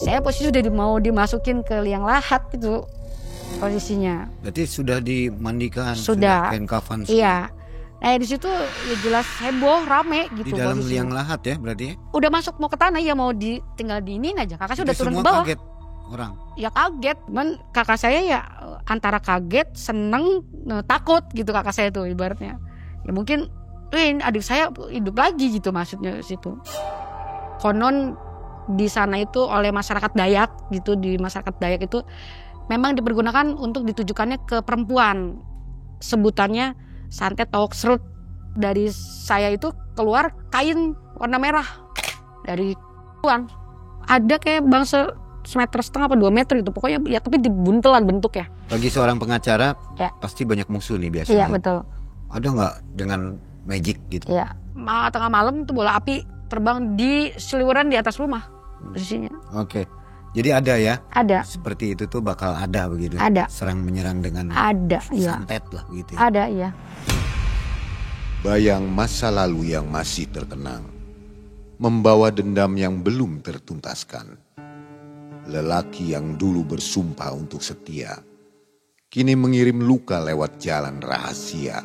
Saya posisi sudah mau dimasukin ke liang lahat itu posisinya. Berarti sudah dimandikan, Sudah kain kafan. Iya. Nah di situ ya jelas heboh, rame gitu. Di dalam posisinya. liang lahat ya berarti? Udah masuk mau ke tanah ya mau tinggal diinin aja. Kakak saya udah turun ke bawah. Kaget orang. Ya kaget, cuman kakak saya ya antara kaget, seneng, takut gitu kakak saya tuh ibaratnya. Ya mungkin, adik saya hidup lagi gitu maksudnya situ. Konon di sana itu oleh masyarakat Dayak gitu, di masyarakat Dayak itu memang dipergunakan untuk ditujukannya ke perempuan. Sebutannya santet tawok serut. Dari saya itu keluar kain warna merah dari perempuan. Ada kayak bangsa 1,5 meter apa 2 meter itu pokoknya ya, tapi dibuntelan bentuknya. Bagi seorang pengacara ya. Pasti banyak musuh nih biasanya. Iya betul. Ada nggak dengan magic gitu? Iya. Tengah malam itu bola api terbang di seliweran di atas rumah posisinya. Oke. Jadi ada ya? Ada. Seperti itu tuh bakal ada begitu? Ada. Serang menyerang dengan santet lah gitu ya? Ada, iya. Bayang masa lalu yang masih terkenang, membawa dendam yang belum tertuntaskan. Lelaki yang dulu bersumpah untuk setia, kini mengirim luka lewat jalan rahasia.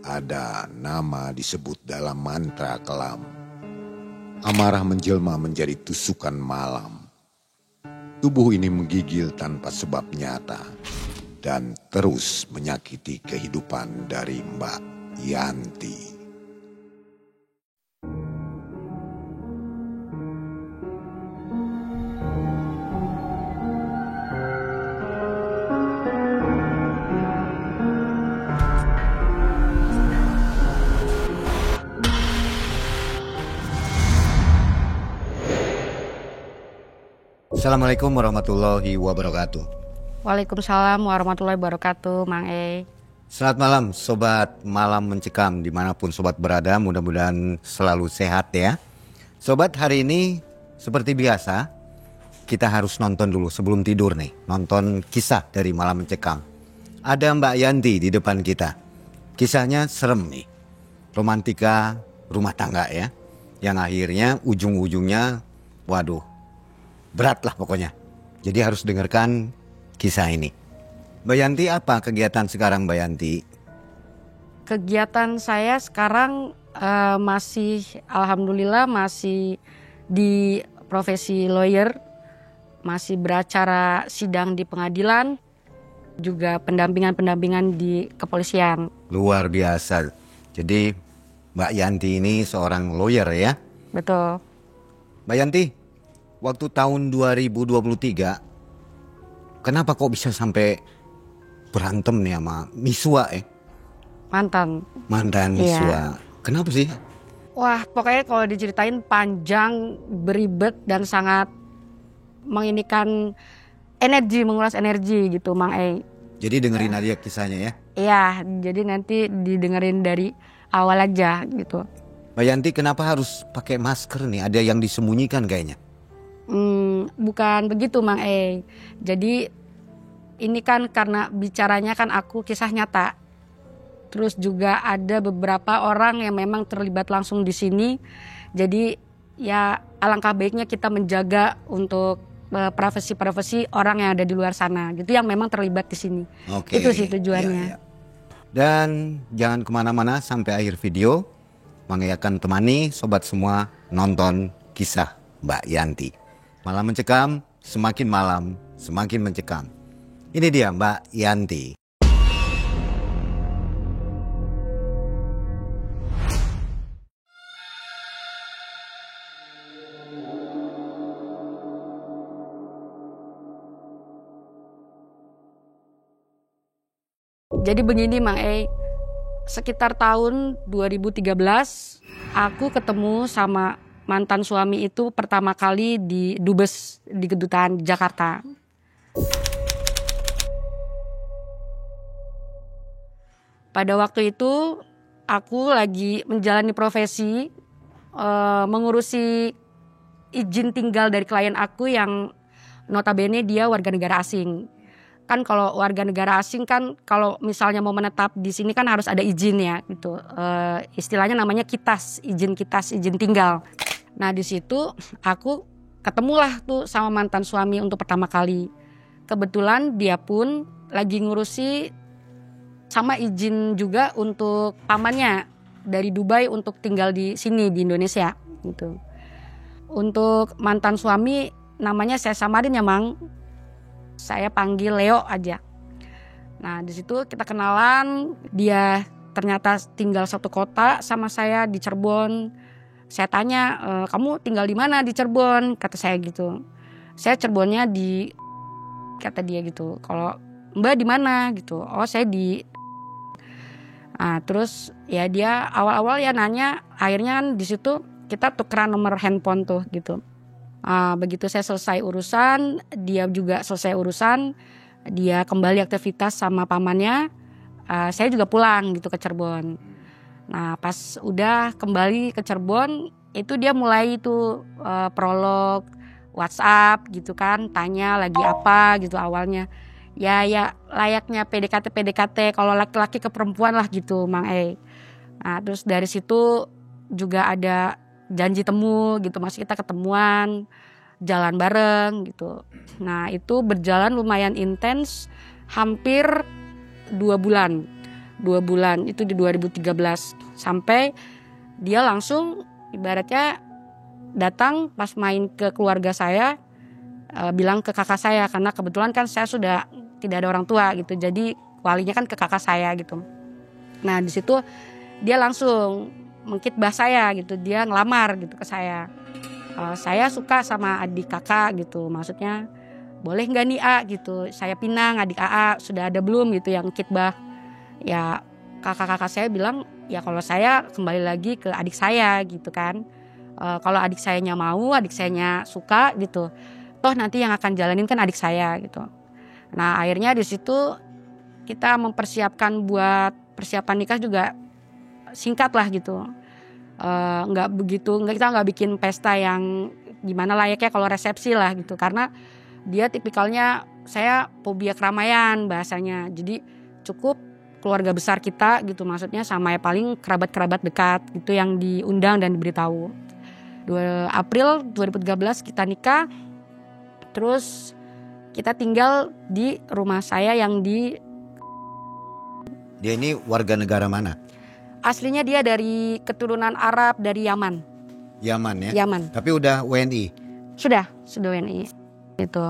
Ada nama disebut dalam mantra kelam. Amarah menjelma menjadi tusukan malam. Tubuh ini menggigil tanpa sebab nyata dan terus menyakiti kehidupan dari Mbak Yanti. Assalamualaikum warahmatullahi wabarakatuh. Waalaikumsalam warahmatullahi wabarakatuh, Mang E. Selamat malam Sobat Malam Mencekam dimanapun Sobat berada, mudah-mudahan selalu sehat ya. Sobat, hari ini seperti biasa kita harus nonton dulu sebelum tidur nih. Nonton kisah dari Malam Mencekam. Ada Mbak Yanti di depan kita. Kisahnya serem nih, romantika rumah tangga ya. Yang akhirnya ujung-ujungnya waduh, berat lah pokoknya. Jadi harus dengarkan kisah ini. Mbak Yanti, apa kegiatan sekarang Mbak Yanti? Kegiatan saya sekarang masih alhamdulillah masih di profesi lawyer. Masih beracara sidang di pengadilan. Juga pendampingan di kepolisian. Luar biasa. Jadi Mbak Yanti ini seorang lawyer ya? Betul. Mbak Yanti, waktu tahun 2023, kenapa kok bisa sampai berantem nih sama Miswa ya? Mantan Miswa. Iya. Kenapa sih? Wah, pokoknya kalau diceritain panjang, beribet dan sangat menginikan energi, menguras energi gitu, Mang E. Jadi dengerin aja kisahnya ya? Iya, jadi nanti didengerin dari awal aja gitu. Mbak Yanti, kenapa harus pakai masker nih? Ada yang disembunyikan kayaknya? Bukan begitu, Mang E. Jadi ini kan karena bicaranya kan aku kisah nyata. Terus juga ada beberapa orang yang memang terlibat langsung di sini. Jadi ya alangkah baiknya kita menjaga untuk privasi orang yang ada di luar sana gitu, yang memang terlibat di sini. Oke. Itu sih tujuannya. Ya. Dan jangan kemana-mana sampai akhir video. Mang E akan temani sobat semua nonton kisah Mbak Yanti. Malam Mencekam, semakin malam semakin mencekam. Ini dia Mbak Yanti. Jadi begini Mang E, sekitar tahun 2013 aku ketemu sama mantan suami itu pertama kali di Dubes, di Kedutaan Jakarta. Pada waktu itu aku lagi menjalani profesi mengurusi izin tinggal dari klien aku yang notabene dia warga negara asing. Kan kalau warga negara asing kan kalau misalnya mau menetap di sini kan harus ada izin ya gitu. Istilahnya namanya kitas, izin tinggal. Nah di situ aku ketemulah tuh sama mantan suami untuk pertama kali. Kebetulan dia pun lagi ngurusi sama izin juga untuk pamannya dari Dubai untuk tinggal di sini di Indonesia gitu. Untuk mantan suami namanya saya samarin ya Mang, saya panggil Leo aja. Nah di situ kita kenalan, dia ternyata tinggal satu kota sama saya di Cirebon. Saya tanya, kamu tinggal di mana di Cirebon? Kata saya gitu. Saya Cirebonnya di, kata dia gitu. Kalau Mbak di mana gitu? Oh saya di. Nah terus ya dia awal-awal ya nanya, akhirnya kan di situ kita tukeran nomor handphone tuh gitu. Begitu saya selesai urusan, dia juga selesai urusan, dia kembali aktivitas sama pamannya, saya juga pulang gitu ke Cirebon. Nah pas udah kembali ke Cirebon itu dia mulai itu prolog WhatsApp gitu kan, tanya lagi apa gitu awalnya. Ya layaknya PDKT kalau laki-laki ke perempuan lah gitu Mang E. Nah terus dari situ juga ada janji temu gitu, masih kita ketemuan, jalan bareng gitu. Nah itu berjalan lumayan intens, hampir 2 bulan. 2 bulan itu di 2013 sampai dia langsung ibaratnya datang pas main ke keluarga saya, bilang ke kakak saya karena kebetulan kan saya sudah tidak ada orang tua gitu, jadi walinya kan ke kakak saya gitu. Nah di situ dia langsung mengkitbah saya gitu, dia ngelamar gitu ke saya. Saya suka sama adik kakak gitu, maksudnya boleh nggak nih A gitu, saya pinang adik AA sudah ada belum gitu yang kitbah. Ya kakak-kakak saya bilang ya kalau saya kembali lagi ke adik saya gitu kan. Kalau adik sayanya mau, adik sayanya suka gitu, toh nanti yang akan jalanin kan adik saya gitu. Nah akhirnya di situ kita mempersiapkan buat persiapan nikah juga singkat lah gitu. Kita nggak bikin pesta yang gimana layaknya kalau resepsi lah gitu, karena dia tipikalnya saya fobia keramaian bahasanya, jadi cukup keluarga besar kita gitu, maksudnya sama ya paling kerabat-kerabat dekat gitu yang diundang dan diberitahu. 2 April 2013 kita nikah, terus kita tinggal di rumah saya yang di. Dia ini warga negara mana? Aslinya dia dari keturunan Arab, dari Yaman. Yaman ya? Yaman. Tapi udah WNI? Sudah WNI. Itu.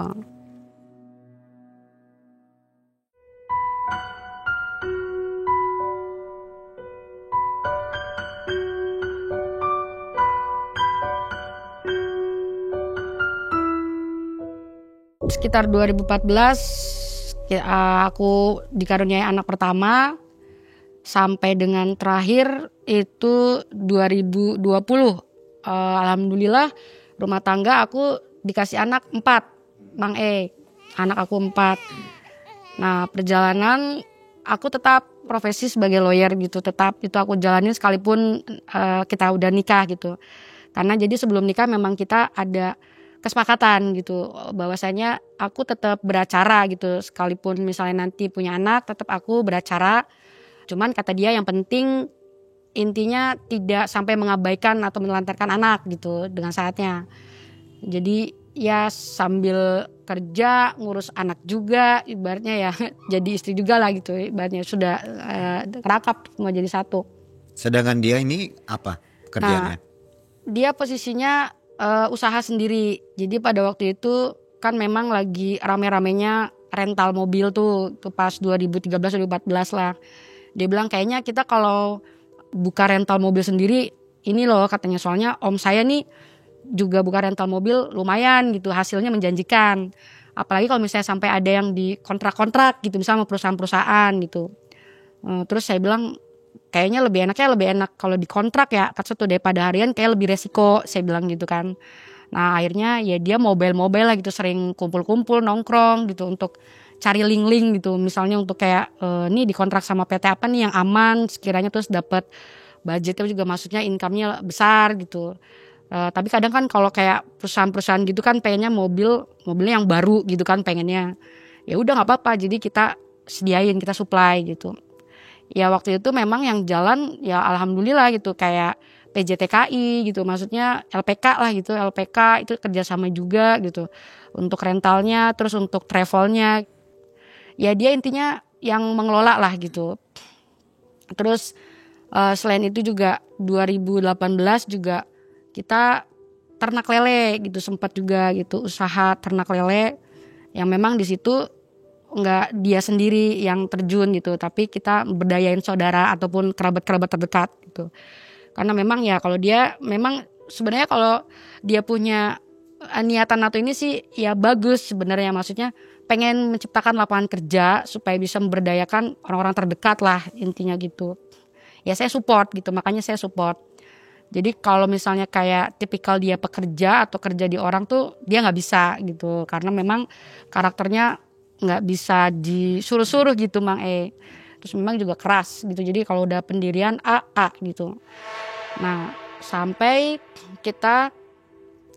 Sekitar 2014 aku dikaruniai anak pertama. Sampai dengan terakhir itu 2020, alhamdulillah rumah tangga aku dikasih anak 4, Mang E, anak aku 4. Nah perjalanan aku tetap profesi sebagai lawyer gitu, tetap itu aku jalanin sekalipun kita udah nikah gitu. Karena jadi sebelum nikah memang kita ada kesepakatan gitu, bahwasanya aku tetap beracara gitu, sekalipun misalnya nanti punya anak tetap aku beracara. Cuman kata dia yang penting intinya tidak sampai mengabaikan atau menelantarkan anak gitu dengan saatnya. Jadi ya sambil kerja ngurus anak juga ibaratnya ya jadi istri juga lah gitu, ibaratnya sudah kerakap semua jadi satu. Sedangkan dia ini apa kerjanya? Nah, dia posisinya usaha sendiri. Jadi pada waktu itu kan memang lagi rame-ramenya rental mobil tuh pas 2013-2014 lah. Dia bilang kayaknya kita kalau buka rental mobil sendiri ini loh katanya, soalnya om saya nih juga buka rental mobil lumayan gitu, hasilnya menjanjikan. Apalagi kalau misalnya sampai ada yang di kontrak-kontrak gitu misalnya sama perusahaan-perusahaan gitu. Terus saya bilang kayaknya lebih enak kalau di kontrak ya, satu daripada harian kayak lebih resiko, saya bilang gitu kan. Nah akhirnya ya dia mobile lah gitu, sering kumpul-kumpul nongkrong gitu untuk cari link-link gitu, misalnya untuk kayak nih dikontrak sama PT apa nih yang aman sekiranya, terus dapat budgetnya juga maksudnya income-nya besar gitu. Tapi kadang kan kalau kayak perusahaan-perusahaan gitu kan pengennya mobilnya yang baru gitu kan pengennya. Ya udah nggak apa-apa, jadi kita sediain, kita supply gitu. Ya waktu itu memang yang jalan ya alhamdulillah gitu, kayak PJTKI gitu, maksudnya LPK lah gitu, LPK itu kerjasama juga gitu untuk rentalnya, terus untuk travelnya, ya dia intinya yang mengelola lah gitu. Terus selain itu juga 2018 juga kita ternak lele gitu, sempat juga gitu usaha ternak lele yang memang di situ nggak dia sendiri yang terjun gitu, tapi kita berdayain saudara ataupun kerabat-kerabat terdekat gitu. Karena memang ya kalau dia memang sebenarnya kalau dia punya niatan atau ini sih ya bagus sebenarnya, maksudnya pengen menciptakan lapangan kerja supaya bisa memberdayakan orang-orang terdekat lah intinya gitu. Ya saya support gitu, makanya saya support. Jadi kalau misalnya kayak tipikal dia pekerja atau kerja di orang tuh dia nggak bisa gitu, karena memang karakternya nggak bisa disuruh-suruh gitu Mang Terus memang juga keras gitu, jadi kalau udah pendirian A gitu. Nah sampai kita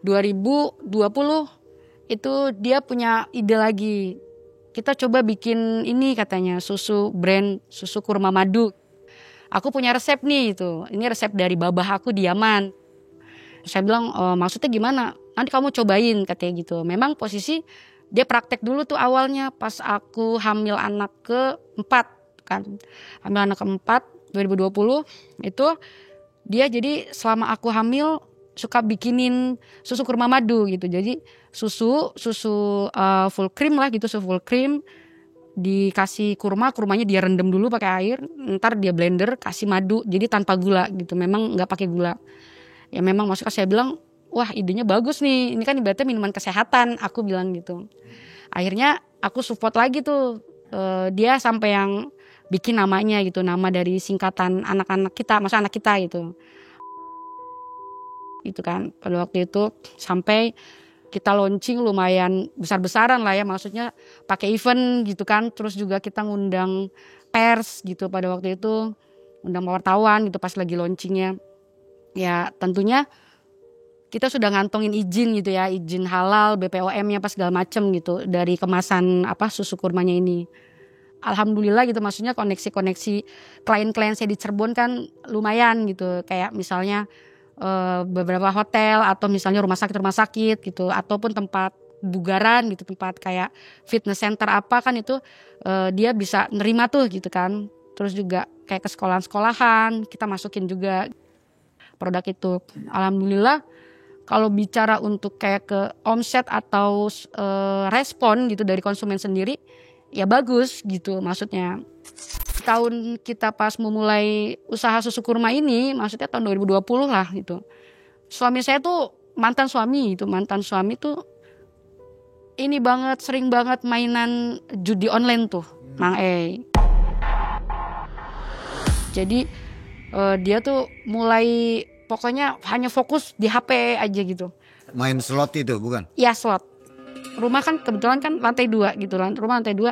2020 itu dia punya ide lagi, kita coba bikin ini katanya brand susu kurma madu. Aku punya resep nih itu, ini resep dari babah aku di Yaman. Saya bilang maksudnya gimana, nanti kamu cobain katanya gitu. Memang posisi dia praktek dulu tuh awalnya pas aku hamil anak ke-4 kan, hamil anak ke-4 2020 itu dia jadi selama aku hamil suka bikinin susu kurma madu gitu. Jadi susu full cream lah gitu, susu full cream dikasih kurmanya dia rendam dulu pakai air, ntar dia blender kasih madu, jadi tanpa gula gitu, memang nggak pakai gula. Ya memang maksudnya saya bilang wah idenya bagus nih, ini kan ibaratnya minuman kesehatan, aku bilang gitu. Akhirnya aku support lagi tuh dia sampai yang bikin namanya gitu, nama dari singkatan anak-anak kita, maksudnya anak kita gitu kan. Pada waktu itu sampai kita launching lumayan besar-besaran lah ya, maksudnya pakai event gitu kan. Terus juga kita ngundang pers gitu pada waktu itu, undang wartawan gitu pas lagi launchingnya. Ya tentunya kita sudah ngantongin izin gitu ya, izin halal, BPOM-nya pas segala macem gitu dari kemasan susu kurmanya ini. Alhamdulillah gitu, maksudnya koneksi-koneksi klien-klien saya di Cirebon kan lumayan gitu, kayak misalnya beberapa hotel atau misalnya rumah sakit gitu, ataupun tempat bugaran gitu, tempat kayak fitness center apa kan itu dia bisa nerima tuh gitu kan. Terus juga kayak ke sekolahan-sekolahan kita masukin juga produk itu. Alhamdulillah kalau bicara untuk kayak ke omset atau respon gitu dari konsumen sendiri ya bagus gitu, maksudnya tahun kita pas memulai usaha susu kurma ini, maksudnya tahun 2020 lah gitu. Suami saya tuh mantan suami tuh ini banget, sering banget mainan judi online tuh, Mang Jadi dia tuh mulai pokoknya hanya fokus di HP aja gitu. Main slot itu bukan? Iya slot. Rumah kan kebetulan kan lantai 2 gitu, rumah lantai 2.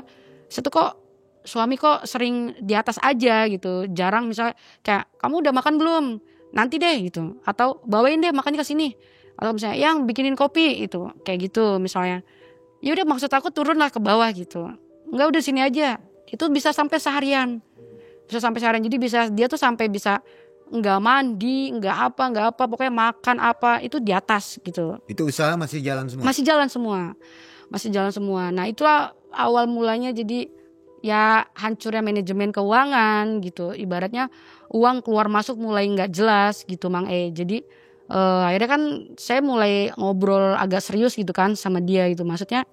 Satu kok suami kok sering di atas aja gitu, jarang misalnya kayak kamu udah makan belum, nanti deh gitu, atau bawain deh makannya ke sini, atau misalnya yang bikinin kopi itu kayak gitu misalnya. Ya udah maksud aku turun lah ke bawah gitu, enggak udah sini aja. Itu bisa sampai seharian, jadi bisa dia tuh sampai bisa nggak mandi, nggak apa, pokoknya makan apa itu di atas gitu. Itu usaha masih jalan semua? Masih jalan semua. Nah itulah awal mulanya, jadi ya hancurnya manajemen keuangan gitu. Ibaratnya uang keluar masuk mulai nggak jelas gitu Mang Jadi akhirnya kan saya mulai ngobrol agak serius gitu kan sama dia gitu. Maksudnya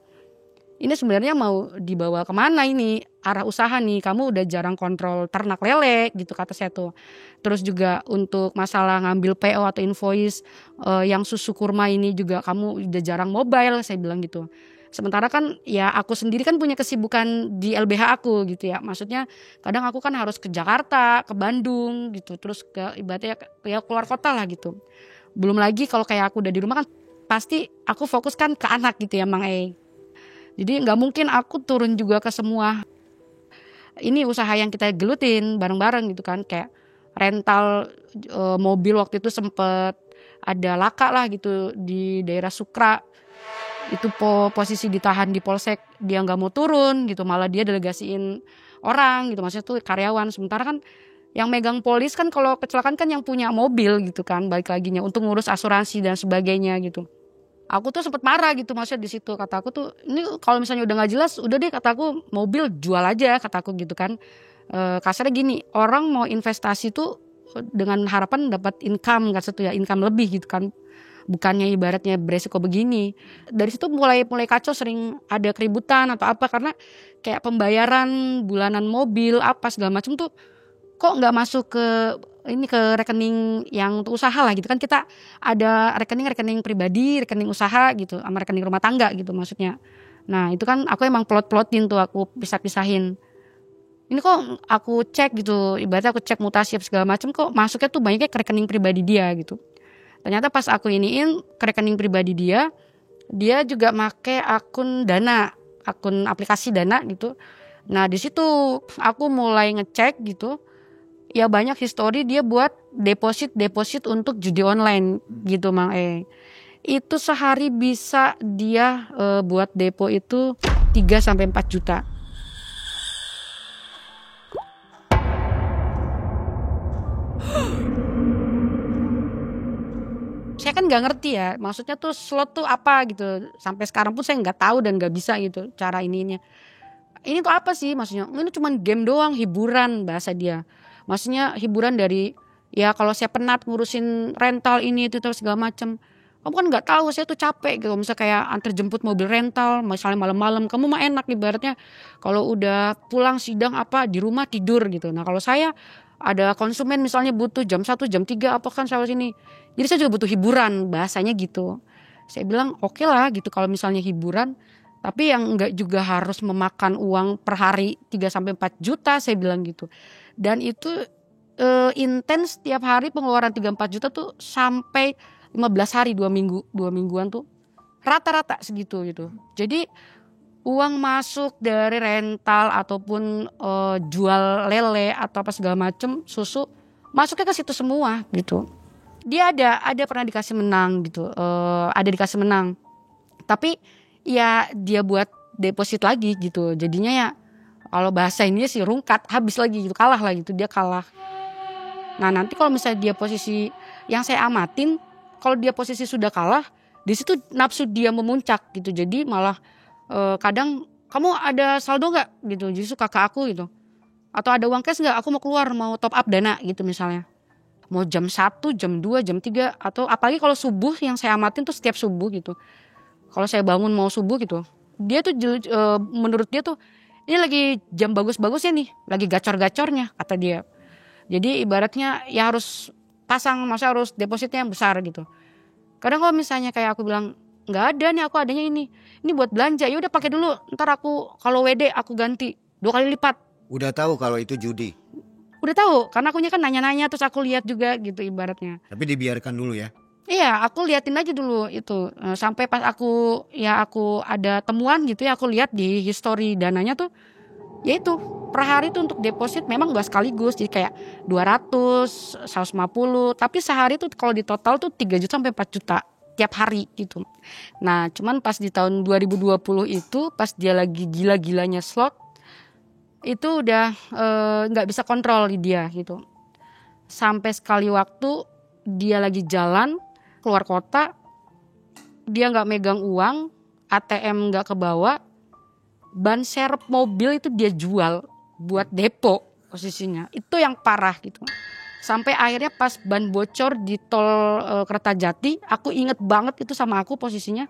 ini sebenarnya mau dibawa kemana ini arah usaha nih, kamu udah jarang kontrol ternak lele gitu kata saya tuh. Terus juga untuk masalah ngambil PO atau invoice yang susu kurma ini juga kamu udah jarang mobile, saya bilang gitu. Sementara kan ya aku sendiri kan punya kesibukan di LBH aku gitu ya, maksudnya kadang aku kan harus ke Jakarta, ke Bandung gitu, terus ke ibaratnya ya keluar kota lah gitu. Belum lagi kalau kayak aku udah di rumah kan pasti aku fokuskan ke anak gitu ya Mang Jadi nggak mungkin aku turun juga ke semua ini usaha yang kita gelutin bareng-bareng gitu kan, kayak rental mobil waktu itu sempet ada laka lah gitu di daerah Sukra. Itu posisi ditahan di polsek, dia nggak mau turun gitu, malah dia delegasiin orang gitu, maksudnya tuh karyawan. Sementara kan Yang megang polis kan kalau kecelakaan kan yang punya mobil gitu kan, balik laginya untuk ngurus asuransi dan sebagainya gitu. Aku tuh sempet marah gitu, maksudnya di situ kata aku tuh, ini kalau misalnya udah nggak jelas, udah deh kata aku, mobil jual aja kata aku gitu kan. Kasarnya gini, orang mau investasi tuh dengan harapan dapat income, kan satu ya, income lebih gitu kan, bukannya ibaratnya beresiko begini. Dari situ mulai kacau, sering ada keributan atau apa karena kayak pembayaran bulanan mobil apa segala macam tuh kok nggak masuk ke rekening yang untuk usaha lah gitu kan. Kita ada rekening pribadi, rekening usaha gitu, sama rekening rumah tangga gitu maksudnya. Nah itu kan aku emang plot-plotin tuh, aku pisah-pisahin. Ini kok aku cek gitu, ibaratnya aku cek mutasi segala macam, kok masuknya tuh banyaknya ke rekening pribadi dia gitu. Ternyata pas aku iniin ke rekening pribadi dia juga make akun Dana, akun aplikasi Dana gitu. Nah di situ aku mulai ngecek gitu. Ya banyak histori dia buat deposit untuk judi online gitu Mang Itu sehari bisa dia buat depo itu 3-4 juta. Saya kan nggak ngerti ya, maksudnya tuh slot tuh apa gitu. Sampai sekarang pun saya nggak tahu dan nggak bisa gitu cara ininya. Ini tuh apa sih maksudnya? Ini cuma game doang, hiburan bahasa dia. Maksudnya hiburan dari, ya kalau saya penat ngurusin rental ini itu terus segala macam. Kamu kan nggak tahu, saya tuh capek gitu. Misalnya kayak antar jemput mobil rental, misalnya malam-malam, kamu mah enak ibaratnya. Kalau udah pulang sidang apa di rumah tidur gitu. Nah kalau saya ada konsumen misalnya butuh jam 1, jam 3 apa kan saya sini. Jadi saya juga butuh hiburan, bahasanya gitu. Saya bilang oke lah gitu kalau misalnya hiburan. Tapi yang enggak juga harus memakan uang per hari 3-4 juta, saya bilang gitu. Dan itu intens tiap hari pengeluaran 3-4 juta tuh sampai 15 hari, 2 mingguan tuh rata-rata segitu gitu. Jadi uang masuk dari rental ataupun jual lele atau apa segala macem, susu, masuknya ke situ semua gitu. Dia ada pernah dikasih menang gitu, ada dikasih menang. Tapi ya dia buat deposit lagi gitu. Jadinya ya kalau bahasa ini sih rungkat, habis lagi gitu, kalah lah gitu, dia kalah. Nah nanti kalau misalnya dia posisi yang saya amatin, kalau dia posisi sudah kalah, di situ nafsu dia memuncak gitu. Jadi malah kadang, kamu ada saldo nggak gitu, justru kakak aku gitu. Atau ada uang cash nggak, aku mau keluar, mau top up Dana gitu misalnya. Mau jam 1, jam 2, jam 3, atau apalagi kalau subuh, yang saya amatin tuh setiap subuh gitu. Kalau saya bangun mau subuh gitu, dia tuh menurut dia tuh ini lagi jam bagus-bagusnya nih, lagi gacor-gacornya kata dia. Jadi ibaratnya ya harus pasang, masa harus depositnya yang besar gitu. Kadang kalau misalnya kayak aku bilang nggak ada nih, aku adanya ini buat belanja, ya udah pakai dulu, ntar aku kalau WD aku ganti 2 kali lipat. Udah tahu kalau itu judi? Udah tahu, karena akunya kan nanya-nanya, terus aku lihat juga gitu ibaratnya. Tapi dibiarkan dulu ya? Iya, aku liatin aja dulu itu, sampai pas aku ada temuan gitu ya, aku lihat di history Dananya tuh, ya itu per hari tuh untuk deposit memang gak sekaligus, jadi kayak 200, 150, tapi sehari tuh kalau di total tuh 3 juta sampai 4 juta tiap hari gitu. Nah cuman pas di tahun 2020 itu, pas dia lagi gila-gilanya slot, itu udah gak bisa kontrol di dia gitu. Sampai sekali waktu dia lagi jalan keluar kota, dia nggak megang uang, ATM nggak kebawa, ban serep mobil itu dia jual buat depo posisinya. Itu yang parah gitu. Sampai akhirnya pas ban bocor di tol Kertajati, aku inget banget itu sama aku posisinya.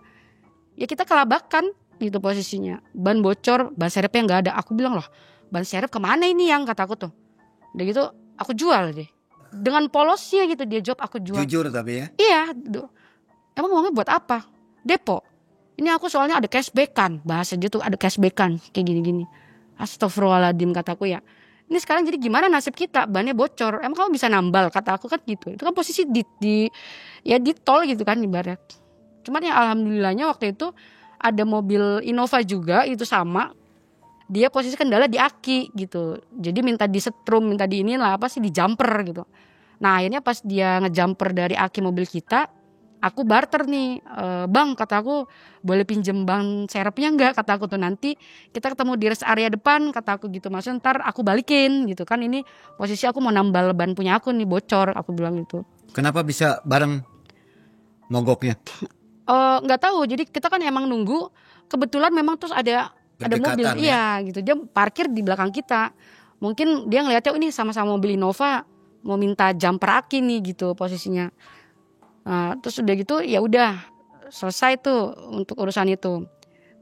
Ya kita kelabakan gitu posisinya. Ban bocor, ban serepnya nggak ada. Aku bilang loh, ban serep kemana ini yang, kata aku tuh. Udah gitu aku jual deh. Dengan polosnya gitu dia jawab, aku jual. Jujur tapi ya? Iya, emang uangnya buat apa? Depo. Ini aku soalnya ada cashback-an, bahasa dia tuh ada cashback-an kayak gini-gini. Astagfirullahaladzim kataku ya. Ini sekarang jadi gimana nasib kita? Bannya bocor. Emang kamu bisa nambal, kata aku kan gitu. Itu kan posisi di tol gitu kan ibarat. Cuman ya alhamdulillahnya waktu itu ada mobil Innova juga, itu sama. Dia posisi kendala di aki gitu. Jadi minta disetrum, minta di jumper gitu. Nah akhirnya pas dia ngejumper dari aki mobil kita, aku barter nih, bang kata aku boleh pinjem ban serepnya nggak, kata aku tuh, nanti kita ketemu di rest area depan, kata aku gitu, maksudnya ntar aku balikin gitu kan, ini posisi aku mau nambal ban punya aku nih bocor, aku bilang gitu. Kenapa bisa bareng mogoknya? Nggak tahu, jadi kita kan emang nunggu, kebetulan memang terus ada mobil, Berdekatan, iya gitu, dia parkir di belakang kita, mungkin dia ngeliatnya ini sama-sama mobil Innova, mau minta jumper aki nih gitu posisinya. Nah, terus udah gitu ya udah selesai tuh untuk urusan itu.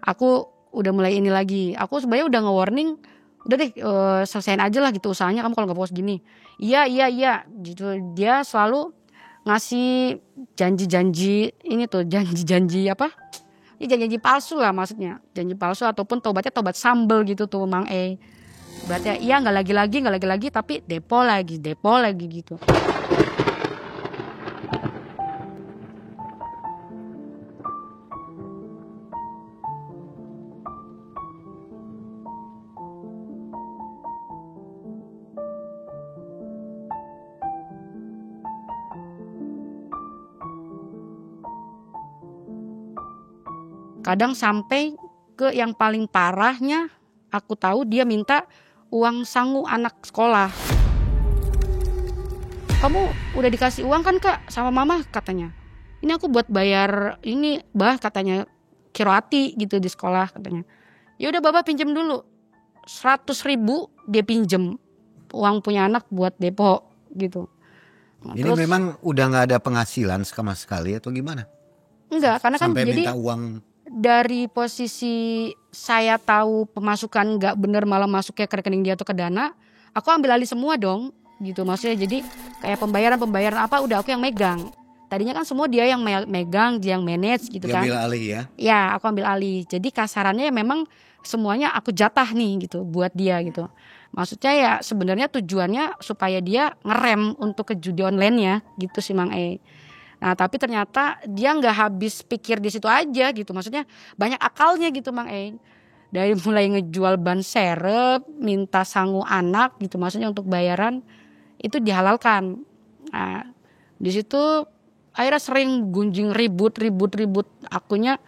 Aku udah mulai ini lagi. Aku sebenarnya udah nge-warning, udah deh selesain aja lah gitu usahanya, kamu kalau nggak fokus gini. Iya gitu. Dia selalu ngasih janji-janji ini tuh, janji-janji apa? Ya janji-janji palsu lah maksudnya. Janji palsu ataupun tobatnya tobat sambel gitu tuh Mang E. Berarti iya nggak lagi tapi depo lagi gitu. Kadang sampai ke yang paling parahnya, aku tahu dia minta uang sangu anak sekolah. Kamu udah dikasih uang kan kak sama mama, katanya. Ini aku buat bayar ini bah, katanya kiroati gitu di sekolah, katanya. Ya udah baba pinjem dulu 100.000 dia pinjem uang punya anak buat depo gitu. Nah, Ini memang udah nggak ada penghasilan sama sekali atau gimana? Enggak, karena kan Sampai jadi minta uang. dari posisi saya tahu pemasukan nggak bener malah masuknya ke rekening dia atau ke Dana, aku ambil alih semua dong gitu, maksudnya jadi kayak pembayaran apa udah aku yang megang. Tadinya kan semua dia yang megang, dia yang manage gitu kan. Dia ambil alih ya? Ya aku ambil alih, jadi kasarannya ya memang semuanya aku jatah nih gitu buat dia gitu. Maksudnya ya sebenarnya tujuannya supaya dia ngerem untuk ke judi online ya gitu sih Mang E. Nah tapi ternyata dia nggak habis pikir di situ aja gitu, maksudnya banyak akalnya gitu Mang E. Dari mulai ngejual ban serep, minta sangu anak gitu, maksudnya untuk bayaran itu dihalalkan. Nah di situ akhirnya sering gunjing ribut, akunya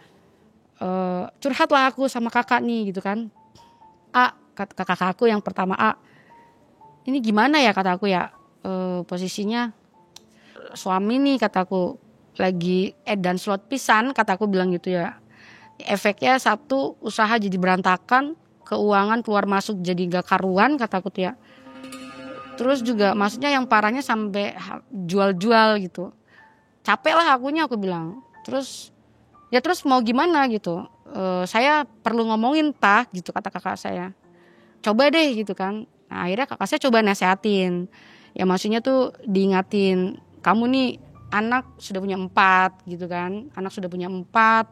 curhat lah aku sama kakak nih gitu kan. Kakak aku yang pertama, ini gimana ya kata aku ya, posisinya suami nih kataku lagi edan slot pisan, kataku bilang gitu ya. Efeknya satu, usaha jadi berantakan, keuangan keluar masuk jadi gak karuan kataku tuh ya. Terus juga maksudnya yang parahnya sampai jual-jual gitu. Capek lah akunya, aku bilang. Terus mau gimana gitu. Saya perlu ngomongin tah gitu kata kakak saya. Coba deh gitu kan. Nah, akhirnya kakak saya coba nasehatin. Ya maksudnya tuh diingatin, kamu nih anak sudah punya 4 gitu kan. Anak sudah punya 4.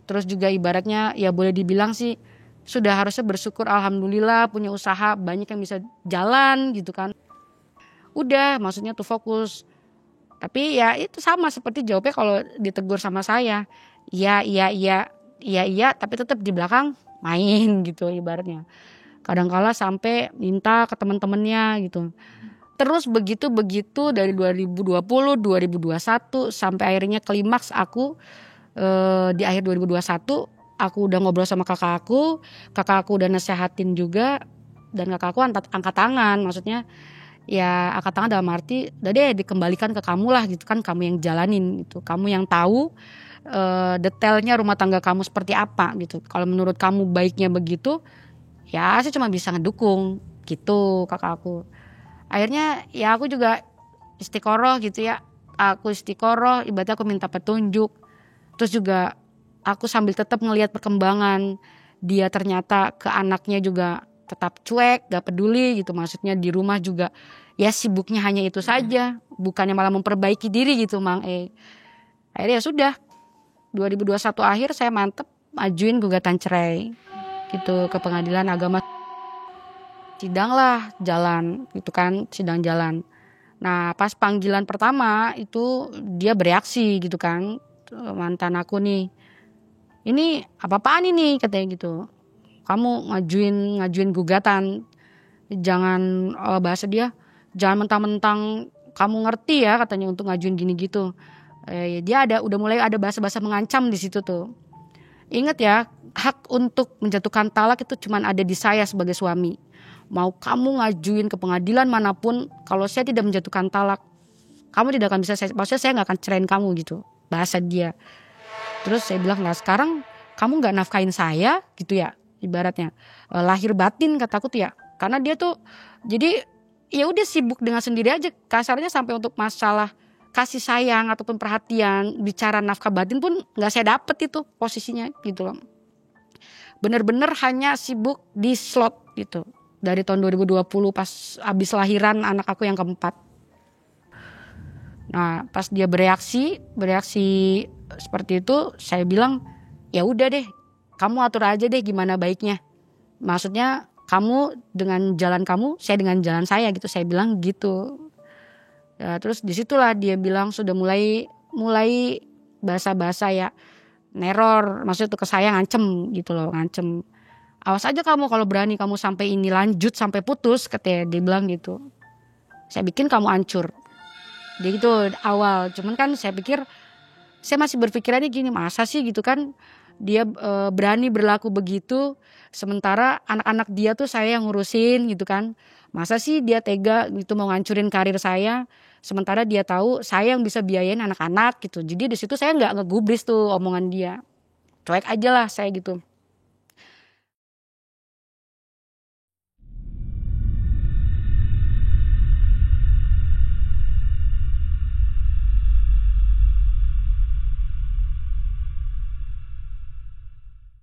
Terus juga ibaratnya ya boleh dibilang sih sudah harusnya bersyukur, alhamdulillah punya usaha, banyak yang bisa jalan gitu kan. Udah maksudnya tuh fokus. Tapi ya itu sama seperti jawabnya kalau ditegur sama saya. Iya tapi tetap di belakang main gitu ibaratnya. Kadang-kala sampai minta ke teman-temannya gitu. Terus begitu dari 2020, 2021 sampai akhirnya klimaks aku di akhir 2021 aku udah ngobrol sama kakak aku udah nasehatin juga, dan kakak aku angkat tangan, maksudnya ya angkat tangan dalam arti udah deh dikembalikan ke kamu lah gitu kan, kamu yang jalanin gitu, kamu yang tahu detailnya rumah tangga kamu seperti apa gitu. Kalau menurut kamu baiknya begitu, ya saya cuma bisa ngedukung gitu kakak aku. Akhirnya ya aku juga istiqoroh gitu ya. Aku istiqoroh, ibaratnya aku minta petunjuk. Terus juga aku sambil tetap ngelihat perkembangan. Dia ternyata ke anaknya juga tetap cuek, gak peduli gitu. Maksudnya di rumah juga ya sibuknya hanya itu saja. Bukannya malah memperbaiki diri gitu Mang E. Akhirnya ya sudah. 2021 akhir saya mantep ajuin gugatan cerai gitu ke pengadilan agama. Sidang lah jalan gitu kan, sidang jalan. Nah pas panggilan pertama itu dia bereaksi gitu kan, mantan aku nih, ini apa-apaan ini katanya gitu, kamu ngajuin gugatan, jangan bahasa dia, jangan mentang-mentang kamu ngerti ya katanya untuk ngajuin gini gitu. Dia udah mulai ada bahasa-bahasa mengancam di situ tuh. Ingat ya, hak untuk menjatuhkan talak itu cuma ada di saya sebagai suami. Mau kamu ngajuin ke pengadilan manapun, kalau saya tidak menjatuhkan talak, kamu tidak akan bisa maksudnya saya nggak akan cerain kamu gitu, bahasa dia. Terus saya bilang, nah sekarang kamu nggak nafkain saya gitu ya, ibaratnya lahir batin kataku tuh ya, karena dia tuh jadi ya udah sibuk dengan sendiri aja, kasarnya sampai untuk masalah kasih sayang ataupun perhatian, bicara nafkah batin pun nggak saya dapet itu posisinya gitu loh. Bener-bener hanya sibuk di slot gitu. Dari tahun 2020 pas abis lahiran anak aku yang keempat. Nah pas dia bereaksi seperti itu, saya bilang ya udah deh, kamu atur aja deh gimana baiknya. Maksudnya kamu dengan jalan kamu, saya dengan jalan saya gitu, saya bilang gitu. Ya, terus disitulah dia bilang sudah mulai bahasa-bahasa ya neror, maksudnya tuh ke saya ngancem gitu loh, ngancem. Awas aja kamu kalau berani kamu sampai ini lanjut sampai putus, katanya dia bilang gitu. Saya bikin kamu hancur. Dia gitu awal, cuman kan saya pikir, saya masih berpikirannya gini, masa sih gitu kan dia berani berlaku begitu, sementara anak-anak dia tuh saya yang ngurusin gitu kan. Masa sih dia tega gitu mau ngancurin karir saya, sementara dia tahu saya yang bisa biayain anak-anak gitu. Jadi di situ saya nggak ngegubris tuh omongan dia, cuek aja lah saya gitu.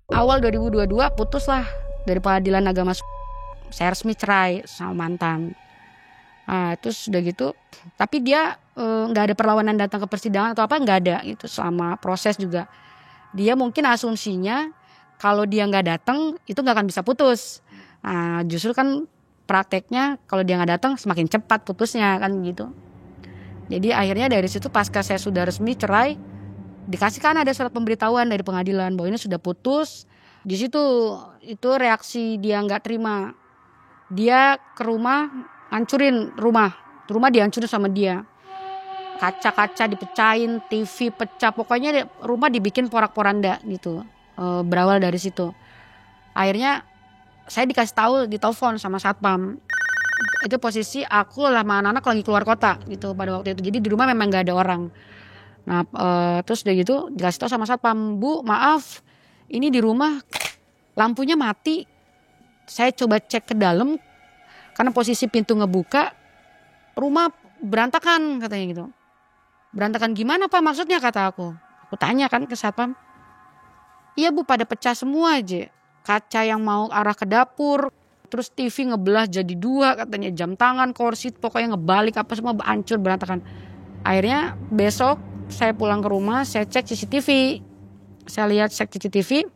Awal 2022 putus lah dari pengadilan agama, saya resmi cerai sama mantan. Terus udah gitu, tapi dia nggak ada perlawanan datang ke persidangan atau apa, nggak ada gitu selama proses juga. Dia mungkin asumsinya kalau dia nggak datang itu nggak akan bisa putus. Justru kan prakteknya kalau dia nggak datang semakin cepat putusnya kan gitu. Jadi akhirnya dari situ pasca saya sudah resmi cerai, dikasihkan ada surat pemberitahuan dari pengadilan bahwa ini sudah putus. Di situ itu reaksi dia nggak terima. Dia ke rumah hancurin rumah dihancurin sama dia. Kaca-kaca dipecahin, TV pecah, pokoknya rumah dibikin porak-poranda gitu. Berawal dari situ. Akhirnya saya dikasih tahu di telepon sama satpam. Itu posisi aku sama anak-anak lagi keluar kota gitu pada waktu itu. Jadi di rumah memang nggak ada orang. Nah terus udah gitu dikasih tahu sama satpam, Bu maaf ini di rumah lampunya mati. Saya coba cek ke dalam karena posisi pintu ngebuka, rumah berantakan katanya gitu. Berantakan gimana Pak maksudnya kata aku. Aku tanya kan ke satpam. Iya Bu pada pecah semua aja. Kaca yang mau arah ke dapur, terus TV ngebelah jadi dua katanya, jam tangan, kursi pokoknya ngebalik apa semua hancur berantakan. Akhirnya besok saya pulang ke rumah, saya cek CCTV. Saya lihat cek CCTV.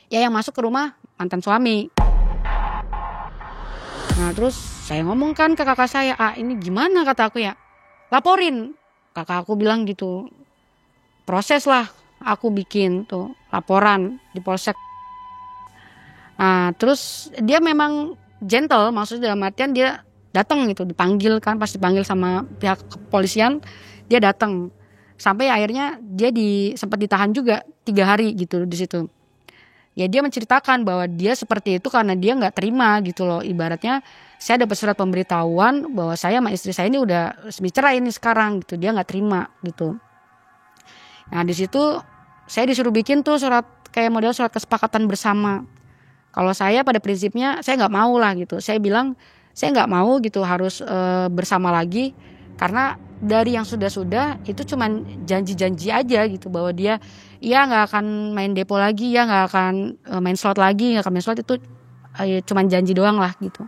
Ya yang masuk ke rumah mantan suami. Nah terus saya ngomong kan ke kakak saya, ini gimana kata aku ya. Laporin. Kakak aku bilang gitu. Proses lah aku bikin tuh laporan di polsek. Nah terus dia memang gentle, maksudnya dalam artian dia datang gitu, dipanggil kan, pas dipanggil sama pihak kepolisian dia datang. Sampai akhirnya dia sempat ditahan juga 3 hari gitu di situ. Ya dia menceritakan bahwa dia seperti itu karena dia nggak terima gitu loh. Ibaratnya saya dapat surat pemberitahuan bahwa saya sama istri saya ini udah resmi cerai ini sekarang gitu. Dia nggak terima gitu. Nah di situ saya disuruh bikin tuh surat kayak model surat kesepakatan bersama. Kalau saya pada prinsipnya saya nggak mau lah gitu. Saya bilang saya nggak mau gitu harus bersama lagi karena dari yang sudah-sudah itu cuman janji-janji aja gitu bahwa dia nggak akan main depo lagi, ya nggak akan main slot lagi, nggak akan main slot, itu cuman janji doang lah gitu.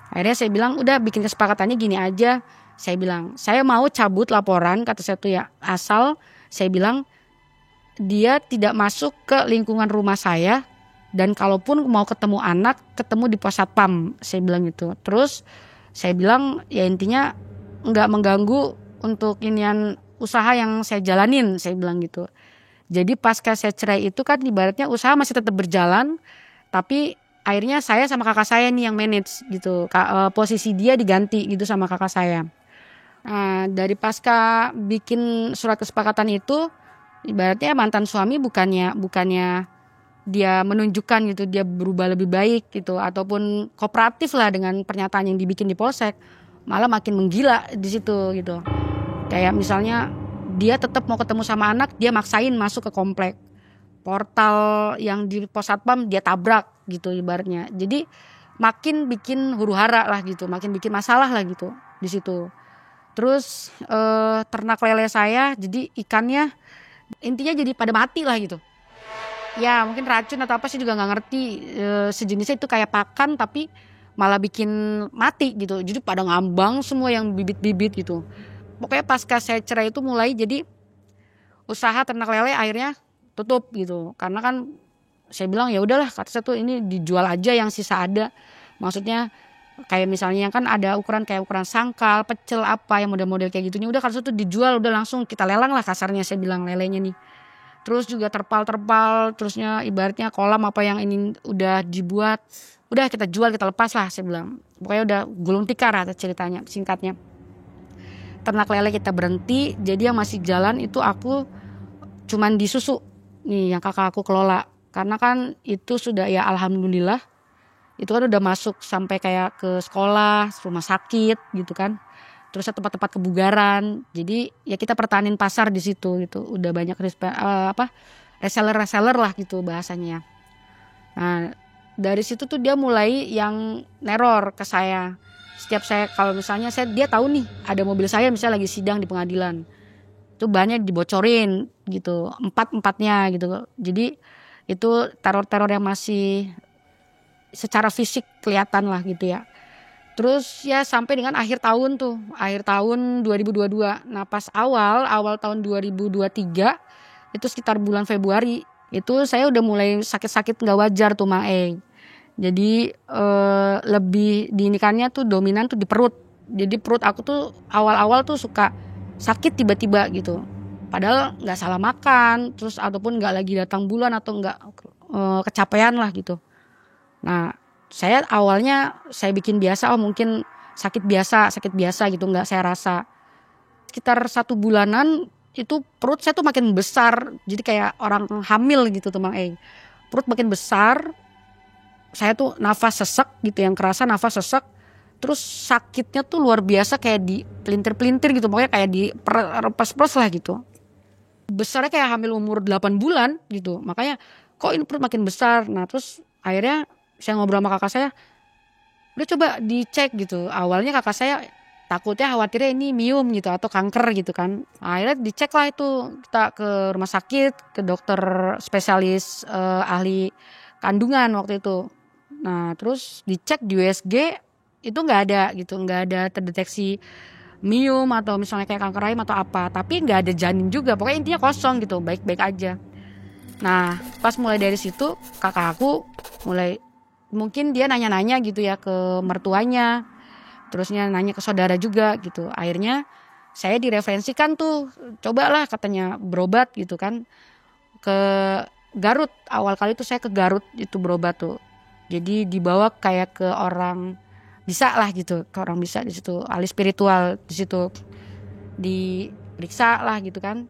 Akhirnya saya bilang udah bikin kesepakatannya gini aja. Saya bilang saya mau cabut laporan kata saya tuh ya, asal saya bilang dia tidak masuk ke lingkungan rumah saya dan kalaupun mau ketemu anak ketemu di pos satpam, saya bilang gitu. Terus saya bilang ya intinya nggak mengganggu untuk inian usaha yang saya jalanin, saya bilang gitu. Jadi pasca saya cerai itu kan ibaratnya usaha masih tetap berjalan, tapi akhirnya saya sama kakak saya nih yang manage gitu. Posisi dia diganti gitu sama kakak saya. Nah, dari pasca bikin surat kesepakatan itu, ibaratnya mantan suami bukannya dia menunjukkan gitu dia berubah lebih baik gitu ataupun kooperatif lah dengan pernyataan yang dibikin di polsek, malah makin menggila di situ gitu. Kayak misalnya dia tetap mau ketemu sama anak, dia maksain masuk ke komplek. Portal yang di pos satpam dia tabrak gitu ibaratnya. Jadi makin bikin huru-hara lah gitu, makin bikin masalah lah gitu di situ. Terus ternak lele saya, jadi ikannya intinya jadi pada mati lah gitu. Ya mungkin racun atau apa sih juga nggak ngerti, sejenisnya itu kayak pakan tapi malah bikin mati gitu. Jadi pada ngambang semua yang bibit-bibit gitu. Pokoknya pasca saya cerai itu mulai jadi usaha ternak lele akhirnya tutup gitu. Karena kan saya bilang ya udahlah, kata saya tuh ini dijual aja yang sisa ada. Maksudnya kayak misalnya kan ada ukuran kayak ukuran sangkal, pecel apa yang model-model kayak gitunya, udah kalau itu dijual udah langsung kita lelang lah kasarnya saya bilang lelenya nih. Terus juga terpal, terusnya ibaratnya kolam apa yang ini udah dibuat, udah kita jual, kita lepas lah saya bilang. Pokoknya udah gulung tikar lah ceritanya singkatnya. Ternak lele kita berhenti, jadi yang masih jalan itu aku cuman di susu nih yang kakak aku kelola. Karena kan itu sudah ya alhamdulillah itu kan udah masuk sampai kayak ke sekolah, rumah sakit gitu kan. Terus tempat-tempat kebugaran. Jadi ya kita pertahanin pasar di situ gitu. Udah banyak reseller lah gitu bahasanya. Nah, dari situ tuh dia mulai yang neror ke saya. Setiap saya kalau misalnya dia tahu nih ada mobil saya misalnya lagi sidang di pengadilan. Itu banyak dibocorin gitu, empatnya gitu. Jadi itu teror-teror yang masih secara fisik kelihatan lah gitu ya. Terus ya sampai dengan akhir tahun 2022. Nah pas awal tahun 2023 itu sekitar bulan Februari itu saya udah mulai sakit-sakit nggak wajar tuh Mang Eng. Jadi lebih diinikannya tuh dominan tuh di perut. Jadi perut aku tuh awal-awal tuh suka sakit tiba-tiba gitu. Padahal nggak salah makan, terus ataupun nggak lagi datang bulan atau nggak kecapean lah gitu. Nah, saya awalnya saya bikin biasa, mungkin sakit biasa gitu, nggak saya rasa. Sekitar 1 bulanan itu perut saya tuh makin besar, jadi kayak orang hamil gitu tuh Mang Eng. Perut makin besar, saya tuh nafas sesek gitu, yang kerasa nafas sesek. Terus sakitnya tuh luar biasa kayak di pelintir-pelintir gitu, pokoknya kayak di perpes-pes lah gitu. Besarnya kayak hamil umur 8 bulan gitu, makanya kok ini perut makin besar. Nah terus akhirnya saya ngobrol sama kakak saya, udah coba dicek gitu. Awalnya kakak saya takutnya khawatirnya ini miom gitu atau kanker gitu kan. Akhirnya dicek lah itu, kita ke rumah sakit, ke dokter spesialis ahli kandungan waktu itu. Nah terus dicek di USG itu nggak ada gitu, nggak ada terdeteksi miom atau misalnya kayak kanker rahim atau apa. Tapi nggak ada janin juga, pokoknya intinya kosong gitu, baik-baik aja. Nah pas mulai dari situ kakak aku mulai mungkin dia nanya-nanya gitu ya ke mertuanya, terusnya nanya ke saudara juga gitu. Akhirnya saya direferensikan tuh, cobalah katanya berobat gitu kan ke Garut. Awal kali tuh saya ke Garut itu berobat tuh. Jadi dibawa kayak ke orang bisa lah gitu, ke orang bisa di situ, ahli spiritual di situ, diperiksa lah gitu kan.